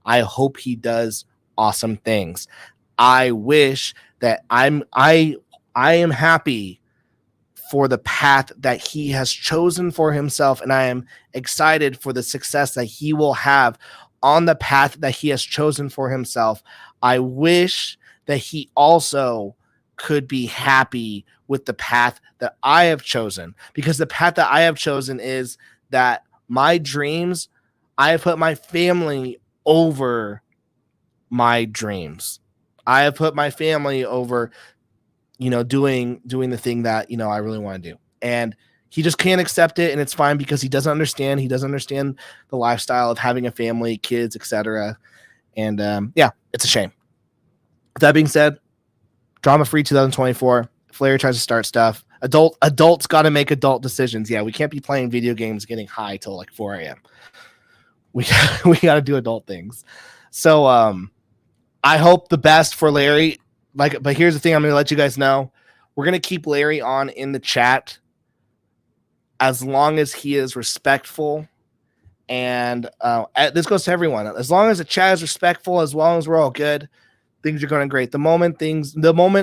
I hope he does awesome things. I wish that I am happy for the path that he has chosen for himself, and I am excited for the success that he will have on the path that he has chosen for himself. I wish that he also could be happy with the path that I have chosen, because the path that I have chosen is that my dreams, I have put my family over my dreams. I have put my family over, you know, doing the thing that, you know, I really want to do. And he just can't accept it, and it's fine, because he doesn't understand. He doesn't understand the lifestyle of having a family, kids, etc. And yeah, it's a shame. With that being said, drama free 2024. If Larry tries to start stuff, adults got to make adult decisions. Yeah, we can't be playing video games, getting high till like 4 a.m. We got to do adult things. So I hope the best for Larry. But here's the thing, I'm going to let you guys know. We're going to keep Larry on in the chat as long as he is respectful. And this goes to everyone. As long as the chat is respectful, as long as we're all good, things are going great. The moment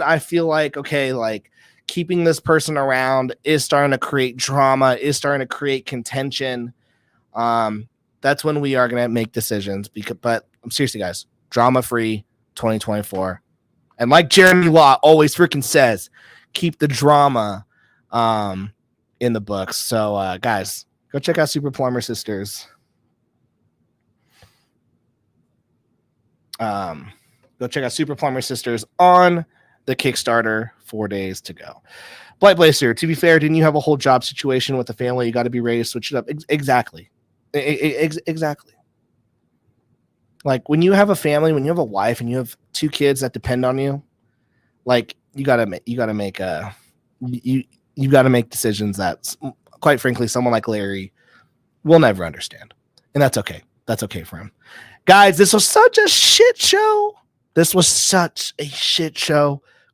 I feel like, okay, like keeping this person around is starting to create drama, is starting to create contention, that's when we are going to make decisions. But seriously, guys, drama-free 2024. And like Jeremy Law always freaking says, keep the drama in the books. So, guys, go check out Super Plumber Sisters. Go check out Super Plumber Sisters on the Kickstarter. 4 days to go. Blight Blazer, to be fair, didn't you have a whole job situation with the family? You got to be ready to switch it up. Exactly. Exactly. Like when you have a family, when you have a wife and you have 2 kids that depend on you, like you gotta make decisions that, quite frankly, someone like Larry will never understand. And that's okay. That's okay for him. Guys, this was such a shit show.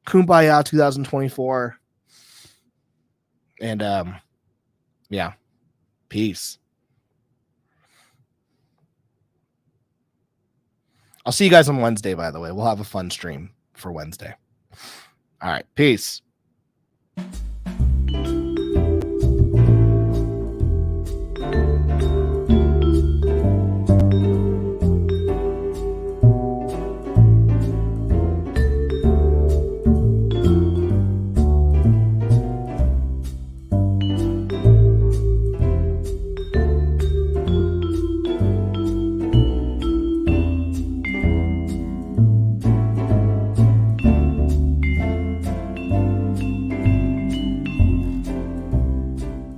Kumbaya 2024. And yeah. Peace. I'll see you guys on Wednesday, by the way. We'll have a fun stream for Wednesday. All right. Peace.